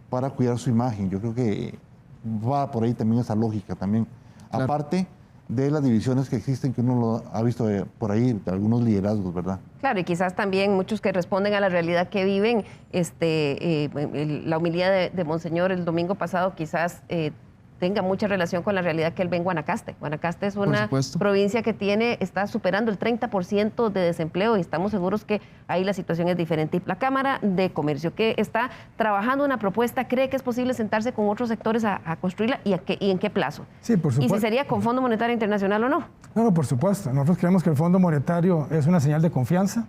para cuidar su imagen. Yo creo que va por ahí también esa lógica también. Claro. Aparte de las divisiones que existen, que uno lo ha visto por ahí, de algunos liderazgos, ¿verdad? Claro, y quizás también muchos que responden a la realidad que viven, la homilía de Monseñor el domingo pasado quizás tenga mucha relación con la realidad que él ve en Guanacaste. Guanacaste es una provincia que está superando el 30% de desempleo y estamos seguros que ahí la situación es diferente. Y la Cámara de Comercio, que está trabajando una propuesta, ¿cree que es posible sentarse con otros sectores a construirla y en qué plazo? Sí, por supuesto. ¿Y si sería con Fondo Monetario Internacional o no? No, por supuesto. Nosotros creemos que el Fondo Monetario es una señal de confianza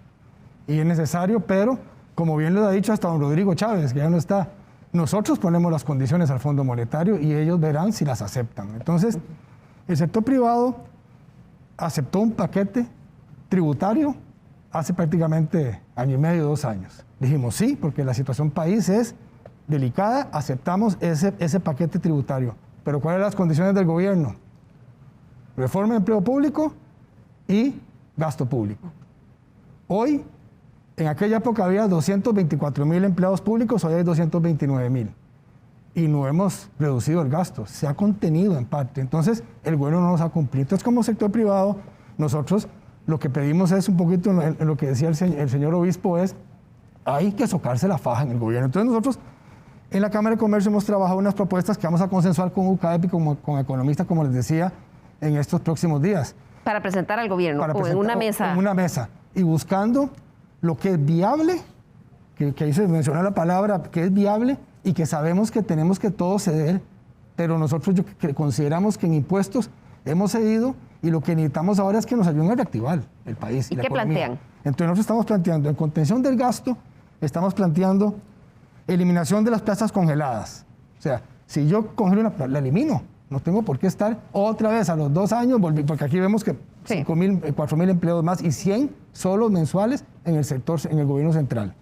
y es necesario, pero como bien lo ha dicho hasta don Rodrigo Chávez, que ya no está, nosotros ponemos las condiciones al Fondo Monetario y ellos verán si las aceptan. Entonces, el sector privado aceptó un paquete tributario hace prácticamente 1 año y medio, 2 años. Dijimos sí, porque la situación país es delicada, aceptamos ese paquete tributario. Pero ¿cuáles son las condiciones del gobierno? Reforma de empleo público y gasto público. Hoy, en aquella época había 224.000 empleados públicos, hoy hay 229.000. Y no hemos reducido el gasto, se ha contenido en parte. Entonces, el gobierno no nos ha cumplido. Entonces, como sector privado, nosotros lo que pedimos es un poquito en lo que decía el señor obispo, es hay que socarse la faja en el gobierno. Entonces, nosotros en la Cámara de Comercio hemos trabajado unas propuestas que vamos a consensuar con UCAEP y con economistas, como les decía, en estos próximos días. Para presentar al gobierno o en una mesa. En una mesa. Y buscando lo que es viable, que ahí se menciona la palabra, que es viable y que sabemos que tenemos que todos ceder, pero nosotros consideramos que en impuestos hemos cedido y lo que necesitamos ahora es que nos ayuden a reactivar el país. ¿Y qué plantean? Entonces nosotros estamos planteando, en contención del gasto, estamos planteando eliminación de las plazas congeladas. O sea, si yo congelo una plaza, la elimino. No tengo por qué estar otra vez a los 2 años, porque aquí vemos que 5.000, 4.000 empleados más y 100 solo mensuales en el sector, en el gobierno central.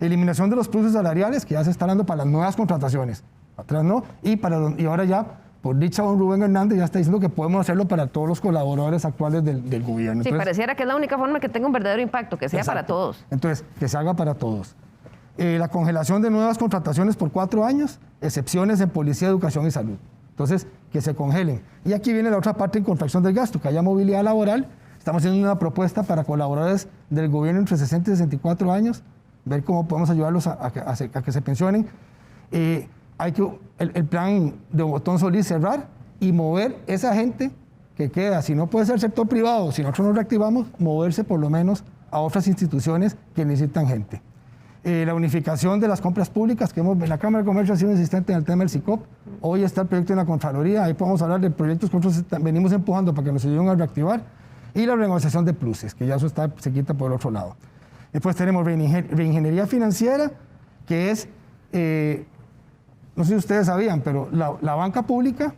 Eliminación de los pluses salariales, que ya se está dando para las nuevas contrataciones. Atrás no. Y ahora ya, por dicha don Rubén Hernández, ya está diciendo que podemos hacerlo para todos los colaboradores actuales del gobierno. Sí, entonces, pareciera que es la única forma que tenga un verdadero impacto, que sea exacto. Para todos. Entonces, que se haga para todos. La congelación de nuevas contrataciones por 4 años, excepciones en policía, educación y salud. Entonces, que se congelen. Y aquí viene la otra parte en contracción del gasto, que haya movilidad laboral. Estamos haciendo una propuesta para colaboradores del gobierno entre 60 y 64 años, ver cómo podemos ayudarlos a que se pensionen. Hay que el plan de Botón Solís cerrar y mover esa gente que queda. Si no puede ser sector privado, si nosotros nos reactivamos, moverse por lo menos a otras instituciones que necesitan gente. La unificación de las compras públicas, que en la Cámara de Comercio ha sido insistente en el tema del SICOP. Hoy está el proyecto en la Contraloría, ahí podemos hablar de proyectos que nosotros venimos empujando para que nos ayuden a reactivar. Y la renegociación de pluses, que ya eso se quita por el otro lado. Después tenemos reingeniería financiera, que es, no sé si ustedes sabían, pero la banca pública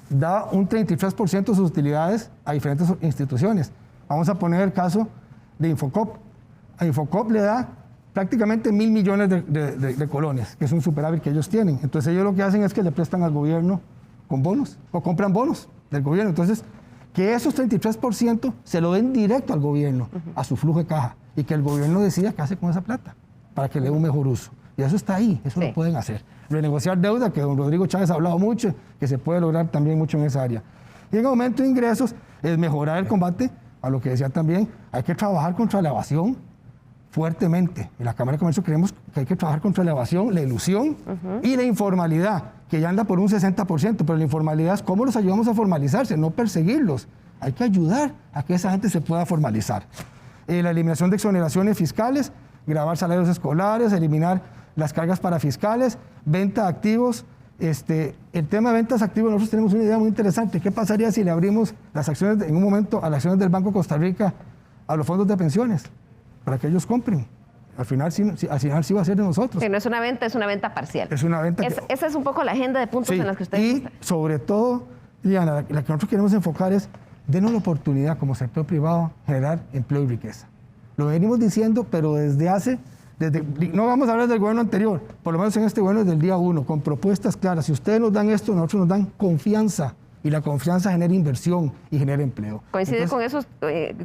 da un 33% de sus utilidades a diferentes instituciones. Vamos a poner el caso de Infocop. A Infocop le da prácticamente 1.000 millones de colones, que es un superávit que ellos tienen. Entonces ellos lo que hacen es que le prestan al gobierno con bonos, o compran bonos del gobierno. Entonces, que esos 33% se lo den directo al gobierno, a su flujo de caja, y que el gobierno decida qué hace con esa plata, para que le dé un mejor uso. Y eso está ahí, eso lo pueden hacer. Renegociar deuda, que don Rodrigo Chávez ha hablado mucho, que se puede lograr también mucho en esa área. Y en aumento de ingresos, es mejorar el combate, a lo que decía también, hay que trabajar contra la evasión fuertemente. En la Cámara de Comercio creemos que hay que trabajar contra la evasión, la ilusión y la informalidad, que ya anda por un 60%, pero la informalidad es cómo los ayudamos a formalizarse, no perseguirlos. Hay que ayudar a que esa gente se pueda formalizar. La eliminación de exoneraciones fiscales, gravar salarios escolares, eliminar las cargas para fiscales, venta de activos. El tema de ventas activos, nosotros tenemos una idea muy interesante. ¿Qué pasaría si le abrimos las acciones en un momento a las acciones del Banco de Costa Rica a los fondos de pensiones para que ellos compren? Al final sí va a ser de nosotros. Que no es una venta, es una venta parcial. Es una venta. Esa es un poco la agenda de puntos en las que ustedes están. Y sobre todo, Diana, la que nosotros queremos enfocar es denos la oportunidad como sector privado generar empleo y riqueza. Lo venimos diciendo, pero no vamos a hablar del gobierno anterior, por lo menos en este gobierno desde el día 1, con propuestas claras. Si ustedes nos dan esto, nosotros nos dan confianza, y la confianza genera inversión y genera empleo. ¿Coincide con eso,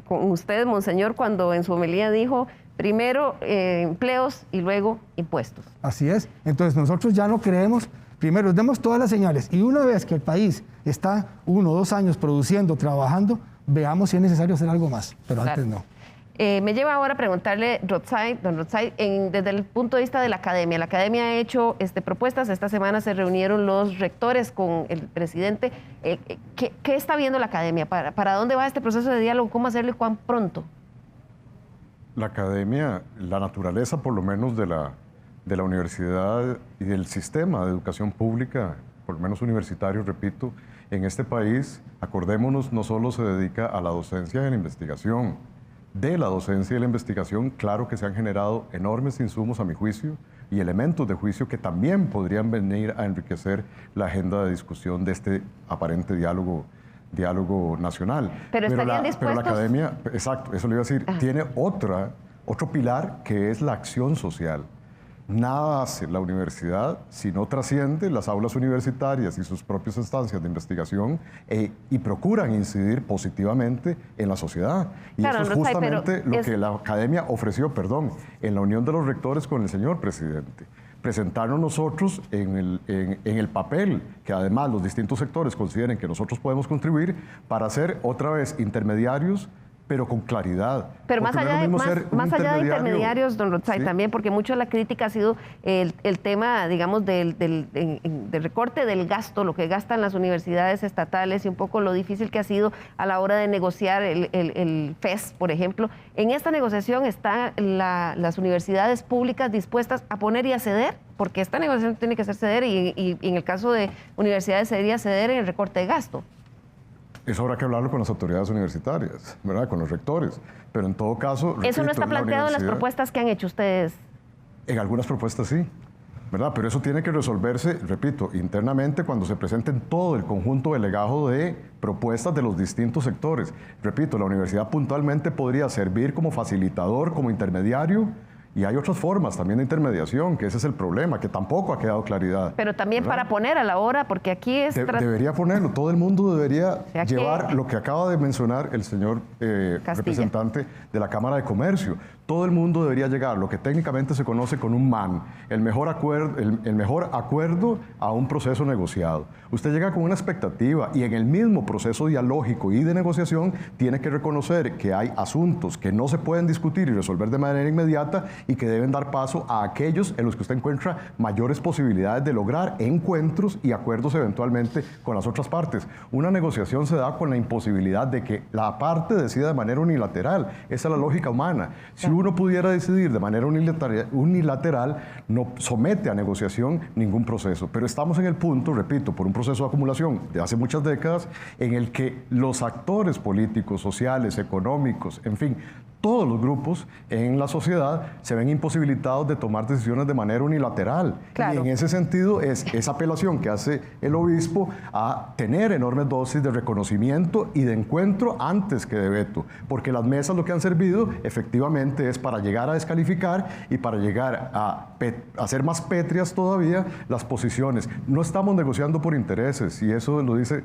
con usted, monseñor, cuando en su homilía dijo primero empleos y luego impuestos? Así es. Entonces nosotros ya no creemos, primero demos todas las señales, y una vez que el país está 1 o 2 años produciendo, trabajando, veamos si es necesario hacer algo más, pero antes no. Me lleva ahora a preguntarle, don Rothschild, desde el punto de vista de la academia ha hecho propuestas. Esta semana se reunieron los rectores con el presidente. ¿Qué está viendo la academia? ¿Para dónde va este proceso de diálogo? ¿Cómo hacerlo y cuán pronto? La academia, la naturaleza por lo menos de la universidad y del sistema de educación pública, por lo menos universitario, repito, en este país, acordémonos, no solo se dedica a la docencia y a la investigación. De la docencia y la investigación, claro que se han generado enormes insumos, a mi juicio, y elementos de juicio que también podrían venir a enriquecer la agenda de discusión de este aparente diálogo nacional. Pero estarían dispuestos. Pero la academia, exacto, eso le iba a decir, tiene otro pilar que es la acción social. Nada hace la universidad si no trasciende las aulas universitarias y sus propias instancias de investigación y procuran incidir positivamente en la sociedad. Y claro, eso es justamente lo que la academia ofreció, en la unión de los rectores con el señor presidente. Presentarnos nosotros en el papel que además los distintos sectores consideren que nosotros podemos contribuir para ser otra vez intermediarios, pero con claridad. Pero más allá de intermediarios, don Rothschild, también, porque mucho de la crítica ha sido el tema, digamos, del recorte del gasto, lo que gastan las universidades estatales y un poco lo difícil que ha sido a la hora de negociar el FES, por ejemplo. En esta negociación están las universidades públicas dispuestas a poner y a ceder, porque esta negociación tiene que ser ceder y en el caso de universidades sería ceder en el recorte de gasto. Eso habrá que hablarlo con las autoridades universitarias, ¿verdad? Con los rectores. Pero en todo caso... Repito, ¿eso no está planteado en las propuestas que han hecho ustedes? En algunas propuestas sí, ¿verdad? Pero eso tiene que resolverse, repito, internamente cuando se presenten todo el conjunto de legajo de propuestas de los distintos sectores. Repito, la universidad puntualmente podría servir como facilitador, como intermediario. Y hay otras formas también de intermediación, que ese es el problema, que tampoco ha quedado claridad. Pero también, ¿verdad?, para poner a la hora, porque aquí es... Debería ponerlo, todo el mundo debería llevar lo que acaba de mencionar el señor representante de la Cámara de Comercio. Todo el mundo debería llegar, lo que técnicamente se conoce con un MAN, el mejor acuerdo a un proceso negociado. Usted llega con una expectativa y en el mismo proceso dialógico y de negociación tiene que reconocer que hay asuntos que no se pueden discutir y resolver de manera inmediata y que deben dar paso a aquellos en los que usted encuentra mayores posibilidades de lograr encuentros y acuerdos eventualmente con las otras partes. Una negociación se da con la imposibilidad de que la parte decida de manera unilateral. Esa es la lógica humana. Si uno pudiera decidir de manera unilateral, no somete a negociación ningún proceso. Pero estamos en el punto, repito, por un proceso de acumulación de hace muchas décadas, en el que los actores políticos, sociales, económicos, en fin, todos los grupos en la sociedad se ven imposibilitados de tomar decisiones de manera unilateral. Claro. Y en ese sentido es esa apelación que hace el obispo a tener enormes dosis de reconocimiento y de encuentro antes que de veto, porque las mesas lo que han servido efectivamente es para llegar a descalificar y para llegar a hacer más pétreas todavía las posiciones. No estamos negociando por intereses, y eso lo dice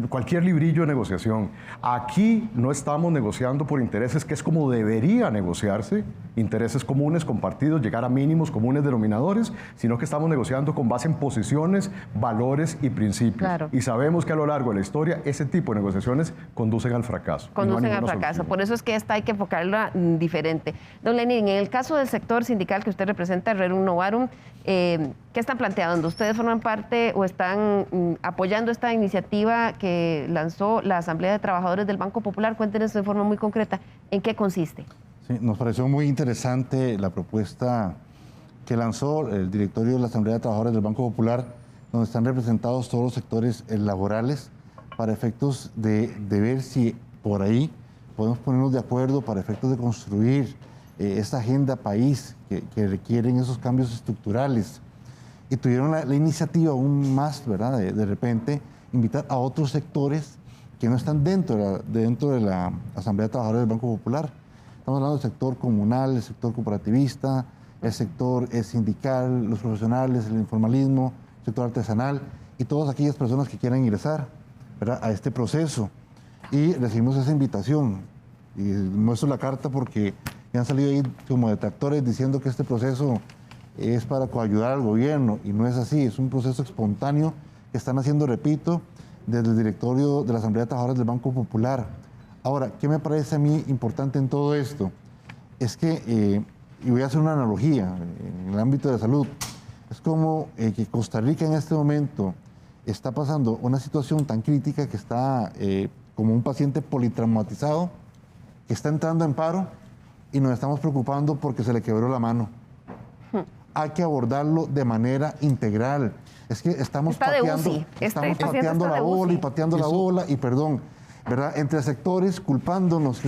cualquier librillo de negociación. Aquí no estamos negociando por intereses, que es como debería negociarse, intereses comunes, compartidos, llegar a mínimos comunes denominadores, sino que estamos negociando con base en posiciones, valores y principios. Claro. Y sabemos que a lo largo de la historia ese tipo de negociaciones conducen al fracaso. Conducen al fracaso. Por eso es que esta hay que enfocarla diferente. Don Lenín, en el caso del sector sindical que usted representa, Rerum Novarum, ¿qué están planteando? ¿Ustedes forman parte o están apoyando esta iniciativa que lanzó la Asamblea de Trabajadores del Banco Popular? Cuéntenos de forma muy concreta en qué consiste. Sí, nos pareció muy interesante la propuesta que lanzó el directorio de la Asamblea de Trabajadores del Banco Popular, donde están representados todos los sectores laborales, para efectos de ver si por ahí podemos ponernos de acuerdo para efectos de construir esta agenda país que requieren esos cambios estructurales. Y tuvieron la iniciativa aún más, ¿verdad?, de repente invitar a otros sectores que no están dentro de la Asamblea de Trabajadores del Banco Popular. Estamos hablando del sector comunal, el sector cooperativista, el sector sindical, los profesionales, el informalismo, el sector artesanal y todas aquellas personas que quieran ingresar, ¿verdad?, a este proceso. Y recibimos esa invitación. Y muestro la carta porque ya han salido ahí como detractores diciendo que este proceso es para coayudar al gobierno, y no es así, es un proceso espontáneo que están haciendo, repito, desde el directorio de la Asamblea de Trabajadores del Banco Popular. Ahora, ¿qué me parece a mí importante en todo esto? Es que, y voy a hacer una analogía en el ámbito de salud, es como que Costa Rica en este momento está pasando una situación tan crítica que está como un paciente politraumatizado que está entrando en paro y nos estamos preocupando porque se le quebró la mano. Hay que abordarlo de manera integral. Es que estamos pateando la bola y pateando la bola y perdón, ¿verdad?, entre sectores culpándonos,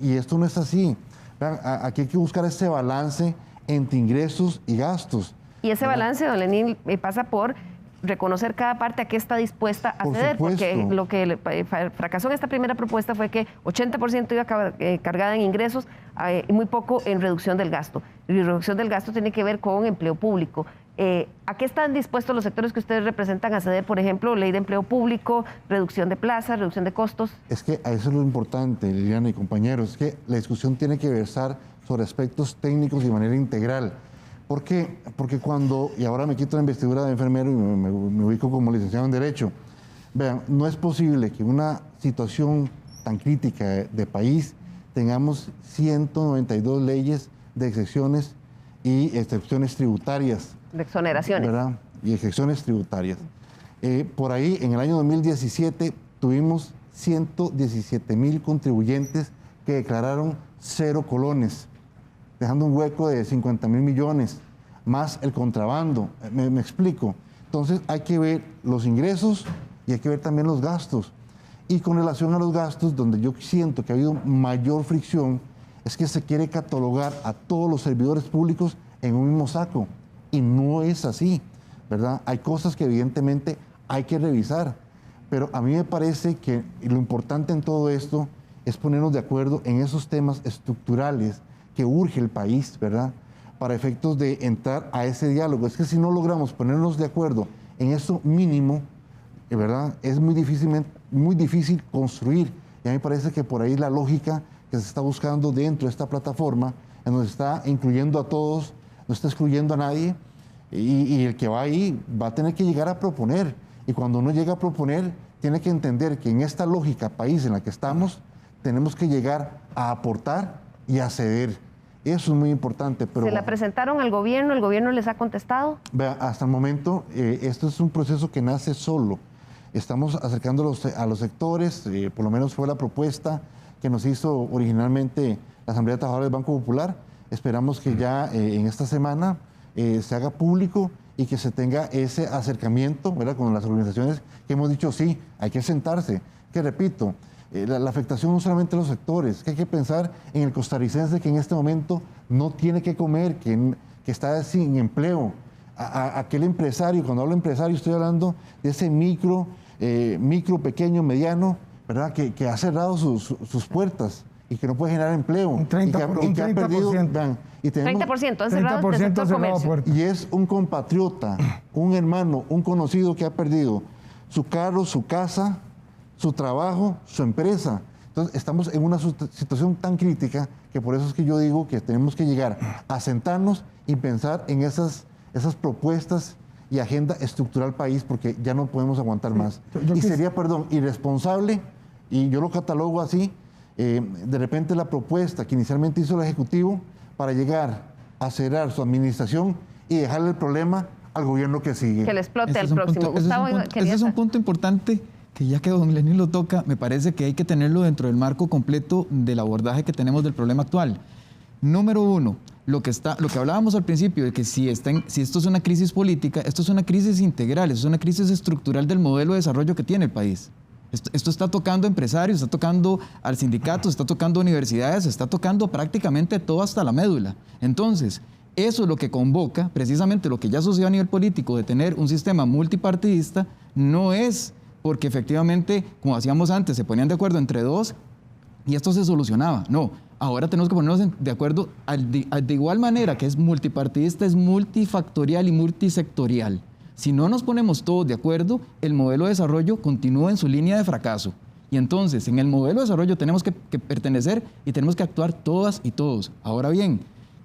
y esto no es así. Vean, aquí hay que buscar ese balance entre ingresos y gastos. Y ese balance, don Lenín, pasa por reconocer cada parte a qué está dispuesta a ceder, porque lo que fracasó en esta primera propuesta fue que 80% iba cargada en ingresos y muy poco en reducción del gasto. Y reducción del gasto tiene que ver con empleo público. ¿A qué están dispuestos los sectores que ustedes representan a ceder? Por ejemplo, ley de empleo público, reducción de plazas, reducción de costos. Es que a eso es lo importante, Liliana y compañeros, es que la discusión tiene que versar sobre aspectos técnicos de manera integral. ¿Por qué? Porque cuando, y ahora me quito la investidura de enfermero y me ubico como licenciado en Derecho, vean, no es posible que una situación tan crítica de país tengamos 192 leyes de excepciones y excepciones tributarias. De exoneraciones. ¿Verdad? Y excepciones tributarias. Por ahí, en el año 2017, tuvimos 117,000 contribuyentes que declararon 0 colones, dejando un hueco de 50,000 millones, más el contrabando. Me explico. Entonces hay que ver los ingresos y hay que ver también los gastos. Y con relación a los gastos, donde yo siento que ha habido mayor fricción, es que se quiere catalogar a todos los servidores públicos en un mismo saco. Y no es así, ¿verdad? Hay cosas que evidentemente hay que revisar. Pero a mí me parece que lo importante en todo esto es ponernos de acuerdo en esos temas estructurales que urge el país, ¿verdad?, para efectos de entrar a ese diálogo. Es que si no logramos ponernos de acuerdo en eso mínimo, ¿verdad?, es muy difícil construir. Y a mí me parece que por ahí la lógica que se está buscando dentro de esta plataforma, en donde está incluyendo a todos, no está excluyendo a nadie, y el que va ahí va a tener que llegar a proponer. Y cuando uno llega a proponer, tiene que entender que en esta lógica país en la que estamos, tenemos que llegar a aportar y a ceder. Eso es muy importante. Pero, ¿se la presentaron al gobierno? ¿El gobierno les ha contestado? Vea, hasta el momento, esto es un proceso que nace solo. Estamos acercándolos a los sectores, por lo menos fue la propuesta que nos hizo originalmente la Asamblea de Trabajadores del Banco Popular. Esperamos que ya en esta semana se haga público y que se tenga ese acercamiento, ¿verdad?, con las organizaciones que hemos dicho, sí, hay que sentarse. Que repito, la afectación no solamente a los sectores, que hay que pensar en el costarricense que en este momento no tiene que comer, que está sin empleo, aquel empresario, cuando hablo empresario estoy hablando de ese micro, pequeño, mediano, ¿verdad? Que ha cerrado sus puertas y que no puede generar empleo. Un 30%. Y que ha perdido... Vean, y tenemos, 30% han cerrado el sector comercio. Y es un compatriota, un hermano, un conocido que ha perdido su carro, su casa, su trabajo, su empresa. Entonces, estamos en una situación tan crítica que por eso es que yo digo que tenemos que llegar a sentarnos y pensar en esas propuestas y agenda estructural país, porque ya no podemos aguantar más. Y sería, irresponsable, y yo lo catalogo así, de repente la propuesta que inicialmente hizo el Ejecutivo para llegar a cerrar su administración y dejarle el problema al gobierno que sigue. Que le explote al próximo. Ese es un punto importante que ya que don Lenín lo toca, me parece que hay que tenerlo dentro del marco completo del abordaje que tenemos del problema actual. Número uno, lo que hablábamos al principio de que si esto es una crisis política, esto es una crisis integral, es una crisis estructural del modelo de desarrollo que tiene el país. Esto está tocando empresarios, está tocando al sindicato, está tocando universidades, está tocando prácticamente todo hasta la médula. Entonces, eso es lo que convoca, precisamente lo que ya sucedió a nivel político, de tener un sistema multipartidista, no es porque efectivamente, como hacíamos antes, se ponían de acuerdo entre dos y esto se solucionaba. No, ahora tenemos que ponernos de acuerdo de igual manera que es multipartidista, es multifactorial y multisectorial. Si no nos ponemos todos de acuerdo, el modelo de desarrollo continúa en su línea de fracaso. Y entonces, en el modelo de desarrollo tenemos que pertenecer y tenemos que actuar todas y todos. Ahora bien,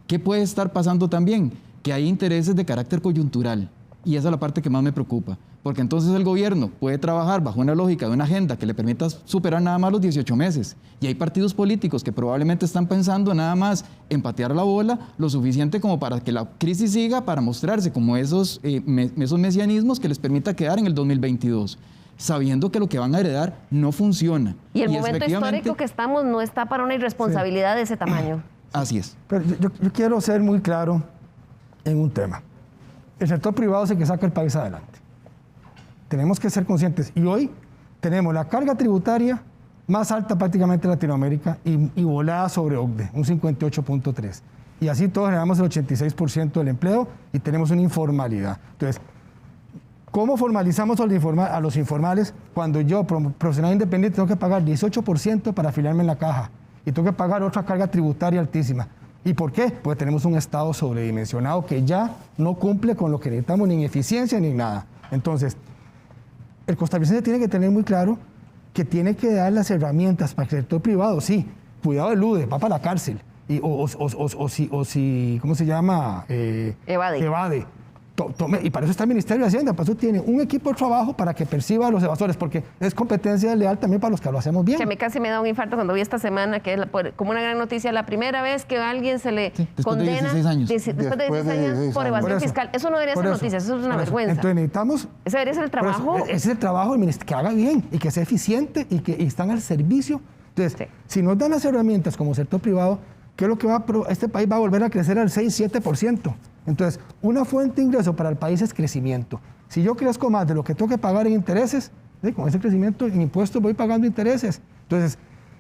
¿qué puede estar pasando también? Que hay intereses de carácter coyuntural. Y esa es la parte que más me preocupa. Porque entonces el gobierno puede trabajar bajo una lógica de una agenda que le permita superar nada más los 18 meses. Y hay partidos políticos que probablemente están pensando nada más en patear la bola lo suficiente como para que la crisis siga, para mostrarse como esos mesianismos que les permita quedar en el 2022, sabiendo que lo que van a heredar no funciona. Y el momento histórico que estamos no está para una irresponsabilidad de ese tamaño. Así es. Pero yo quiero ser muy claro en un tema. El sector privado es el que saca el país adelante. Tenemos que ser conscientes. Y hoy tenemos la carga tributaria más alta prácticamente de Latinoamérica y volada sobre OCDE, un 58.3. Y así todos generamos el 86% del empleo y tenemos una informalidad. Entonces, ¿cómo formalizamos a los informales cuando yo, profesional independiente, tengo que pagar 18% para afiliarme en la caja y tengo que pagar otra carga tributaria altísima? ¿Y por qué? Pues tenemos un Estado sobredimensionado que ya no cumple con lo que necesitamos, ni en eficiencia ni en nada. Entonces, el costarricense tiene que tener muy claro que tiene que dar las herramientas para que el sector privado, sí, cuidado elude, va para la cárcel, o si ¿cómo se llama? Evade. Y para eso está el Ministerio de Hacienda, para eso tiene un equipo de trabajo para que perciba a los evasores, porque es competencia leal también para los que lo hacemos bien. Que a mí casi me da un infarto cuando vi esta semana, que es como una gran noticia, la primera vez que a alguien se le condena de 16 años. Después de 16 años por evasión fiscal. Eso no debería ser noticia, eso es una vergüenza. Entonces necesitamos... Ese debería ser el trabajo. Ese es el trabajo del ministerio, que haga bien y que sea eficiente y que están al servicio. Entonces, si nos dan las herramientas como sector privado, ¿qué es lo que este país va a volver a crecer al 6-7%? Entonces, una fuente de ingreso para el país es crecimiento. Si yo crezco más de lo que tengo que pagar en intereses, con ese crecimiento en impuestos voy pagando intereses. Entonces,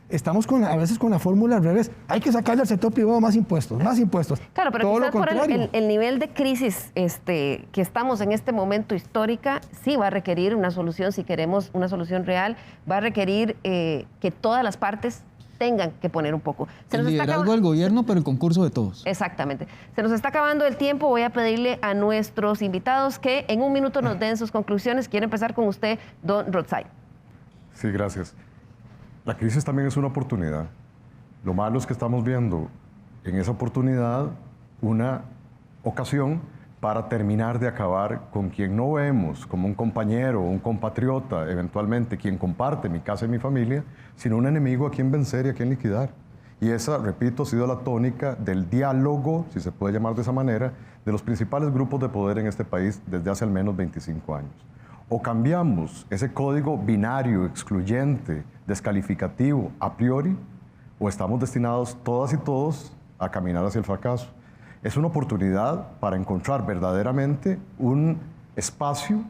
estamos a veces con la fórmula al revés. Hay que sacarle al sector privado más impuestos, más impuestos. Claro, pero todo quizás por el nivel de crisis que estamos en este momento histórica, sí va a requerir una solución, si queremos una solución real, va a requerir que todas las partes tengan que poner un poco. El liderazgo del gobierno, pero el concurso de todos. Exactamente. Se nos está acabando el tiempo. Voy a pedirle a nuestros invitados que en un minuto nos den sus conclusiones. Quiero empezar con usted, don Rothschild. Sí, gracias. La crisis también es una oportunidad. Lo malo es que estamos viendo en esa oportunidad una ocasión para terminar de acabar con quien no vemos como un compañero, un compatriota, eventualmente quien comparte mi casa y mi familia, sino un enemigo a quien vencer y a quien liquidar. Y esa, repito, ha sido la tónica del diálogo, si se puede llamar de esa manera, de los principales grupos de poder en este país desde hace al menos 25 años. O cambiamos ese código binario, excluyente, descalificativo, a priori, o estamos destinados todas y todos a caminar hacia el fracaso. Es una oportunidad para encontrar verdaderamente un espacio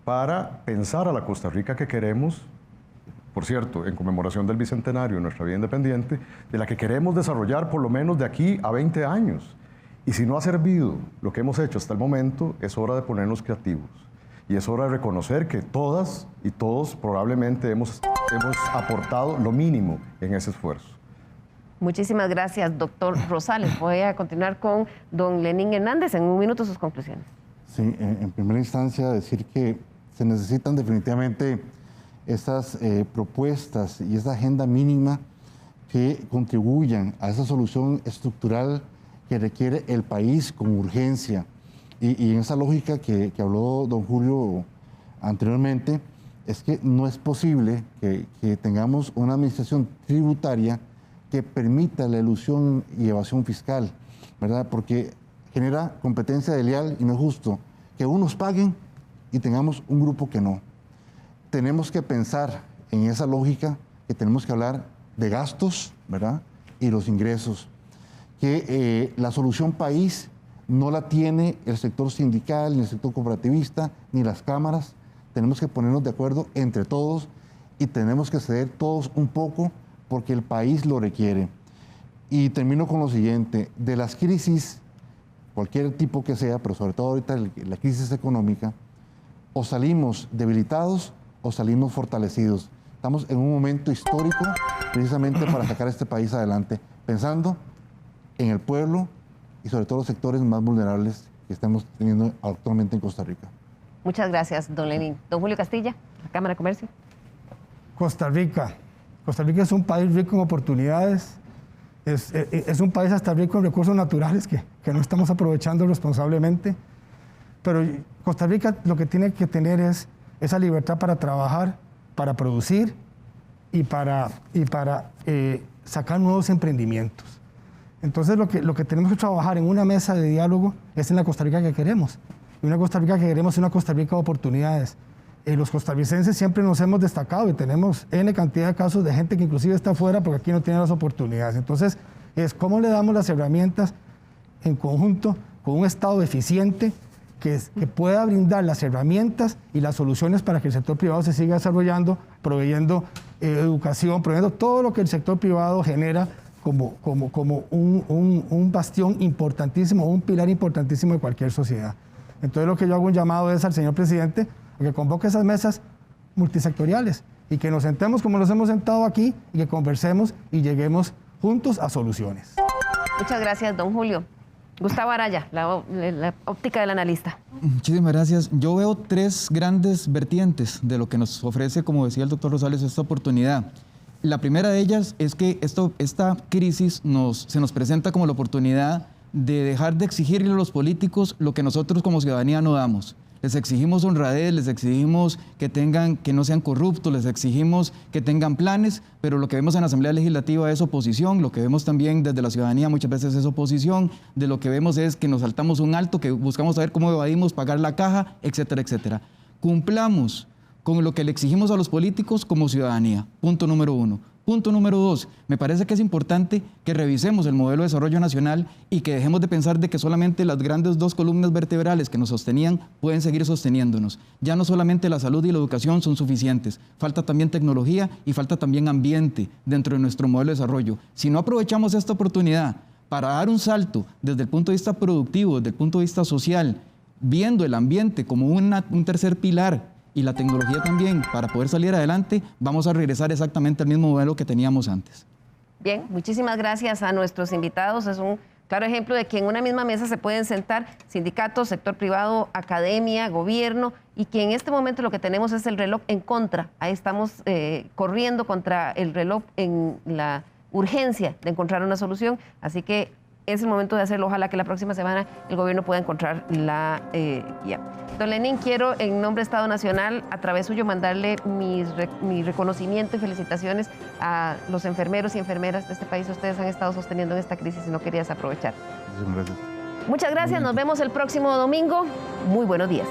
para pensar a la Costa Rica que queremos por cierto, en conmemoración del Bicentenario de nuestra vida independiente, de la que queremos desarrollar por lo menos de aquí a 20 años. Y si no ha servido lo que hemos hecho hasta el momento, es hora de ponernos creativos. Y es hora de reconocer que todas y todos probablemente hemos aportado lo mínimo en ese esfuerzo. Muchísimas gracias, doctor Rosales. Voy a continuar con don Lenín Hernández. En un minuto sus conclusiones. Sí, en primera instancia decir que se necesitan definitivamente estas propuestas y esta agenda mínima que contribuyan a esa solución estructural que requiere el país con urgencia. Y en esa lógica que habló don Julio anteriormente, es que no es posible que tengamos una administración tributaria que permita la elusión y evasión fiscal, ¿verdad? Porque genera competencia desleal y no es justo que unos paguen y tengamos un grupo que no. Tenemos que pensar en esa lógica que tenemos que hablar de gastos, ¿verdad? Y los ingresos. Que la solución país no la tiene el sector sindical, ni el sector cooperativista, ni las cámaras. Tenemos que ponernos de acuerdo entre todos y tenemos que ceder todos un poco porque el país lo requiere. Y termino con lo siguiente, de las crisis, cualquier tipo que sea, pero sobre todo ahorita la crisis económica, o salimos debilitados o salimos fortalecidos. Estamos en un momento histórico precisamente para sacar a este país adelante, pensando en el pueblo y sobre todo los sectores más vulnerables que estamos teniendo actualmente en Costa Rica. Muchas gracias, don Lenín. Don Julio Castilla, la Cámara de Comercio. Costa Rica. Costa Rica es un país rico en oportunidades, es un país hasta rico en recursos naturales que no estamos aprovechando responsablemente, pero Costa Rica lo que tiene que tener es esa libertad para trabajar, para producir y para sacar nuevos emprendimientos. Entonces lo que tenemos que trabajar en una mesa de diálogo es en la Costa Rica que queremos. Y una Costa Rica que queremos es una Costa Rica de oportunidades. Los costarricenses siempre nos hemos destacado y tenemos N cantidad de casos de gente que inclusive está afuera porque aquí no tiene las oportunidades. Entonces, es cómo le damos las herramientas en conjunto con un Estado eficiente que pueda brindar las herramientas y las soluciones para que el sector privado se siga desarrollando, proveyendo educación, proveyendo todo lo que el sector privado genera como un bastión importantísimo, un pilar importantísimo de cualquier sociedad. Entonces, lo que yo hago un llamado es al señor presidente que convoque esas mesas multisectoriales y que nos sentemos como nos hemos sentado aquí y que conversemos y lleguemos juntos a soluciones. Muchas gracias, don Julio. Gustavo Araya, la óptica del analista. Muchísimas gracias. Yo veo tres grandes vertientes de lo que nos ofrece, como decía el doctor Rosales, esta oportunidad. La primera de ellas es que esta crisis se nos presenta como la oportunidad de dejar de exigirle a los políticos lo que nosotros como ciudadanía no damos. Les exigimos honradez, les exigimos que no sean corruptos, les exigimos que tengan planes, pero lo que vemos en la Asamblea Legislativa es oposición, lo que vemos también desde la ciudadanía muchas veces es oposición, de lo que vemos es que nos saltamos un alto, que buscamos saber cómo evadimos, pagar la caja, etcétera, etcétera. Cumplamos con lo que le exigimos a los políticos como ciudadanía, punto número 1. Punto número 2, me parece que es importante que revisemos el modelo de desarrollo nacional y que dejemos de pensar de que solamente las grandes dos columnas vertebrales que nos sostenían pueden seguir sosteniéndonos. Ya no solamente la salud y la educación son suficientes, falta también tecnología y falta también ambiente dentro de nuestro modelo de desarrollo. Si no aprovechamos esta oportunidad para dar un salto desde el punto de vista productivo, desde el punto de vista social, viendo el ambiente como un tercer pilar, y la tecnología también, para poder salir adelante, vamos a regresar exactamente al mismo modelo que teníamos antes. Bien, muchísimas gracias a nuestros invitados. Es un claro ejemplo de que en una misma mesa se pueden sentar sindicatos, sector privado, academia, gobierno, y que en este momento lo que tenemos es el reloj en contra. Ahí estamos corriendo contra el reloj en la urgencia de encontrar una solución. Así que es el momento de hacerlo. Ojalá que la próxima semana el gobierno pueda encontrar la guía. Don Lenín, quiero en nombre de Estado Nacional, a través suyo, mandarle mi reconocimiento y felicitaciones a los enfermeros y enfermeras de este país. Ustedes han estado sosteniendo en esta crisis y no quería desaprovechar. Muchas gracias. Muchas gracias. Nos vemos el próximo domingo. Muy buenos días.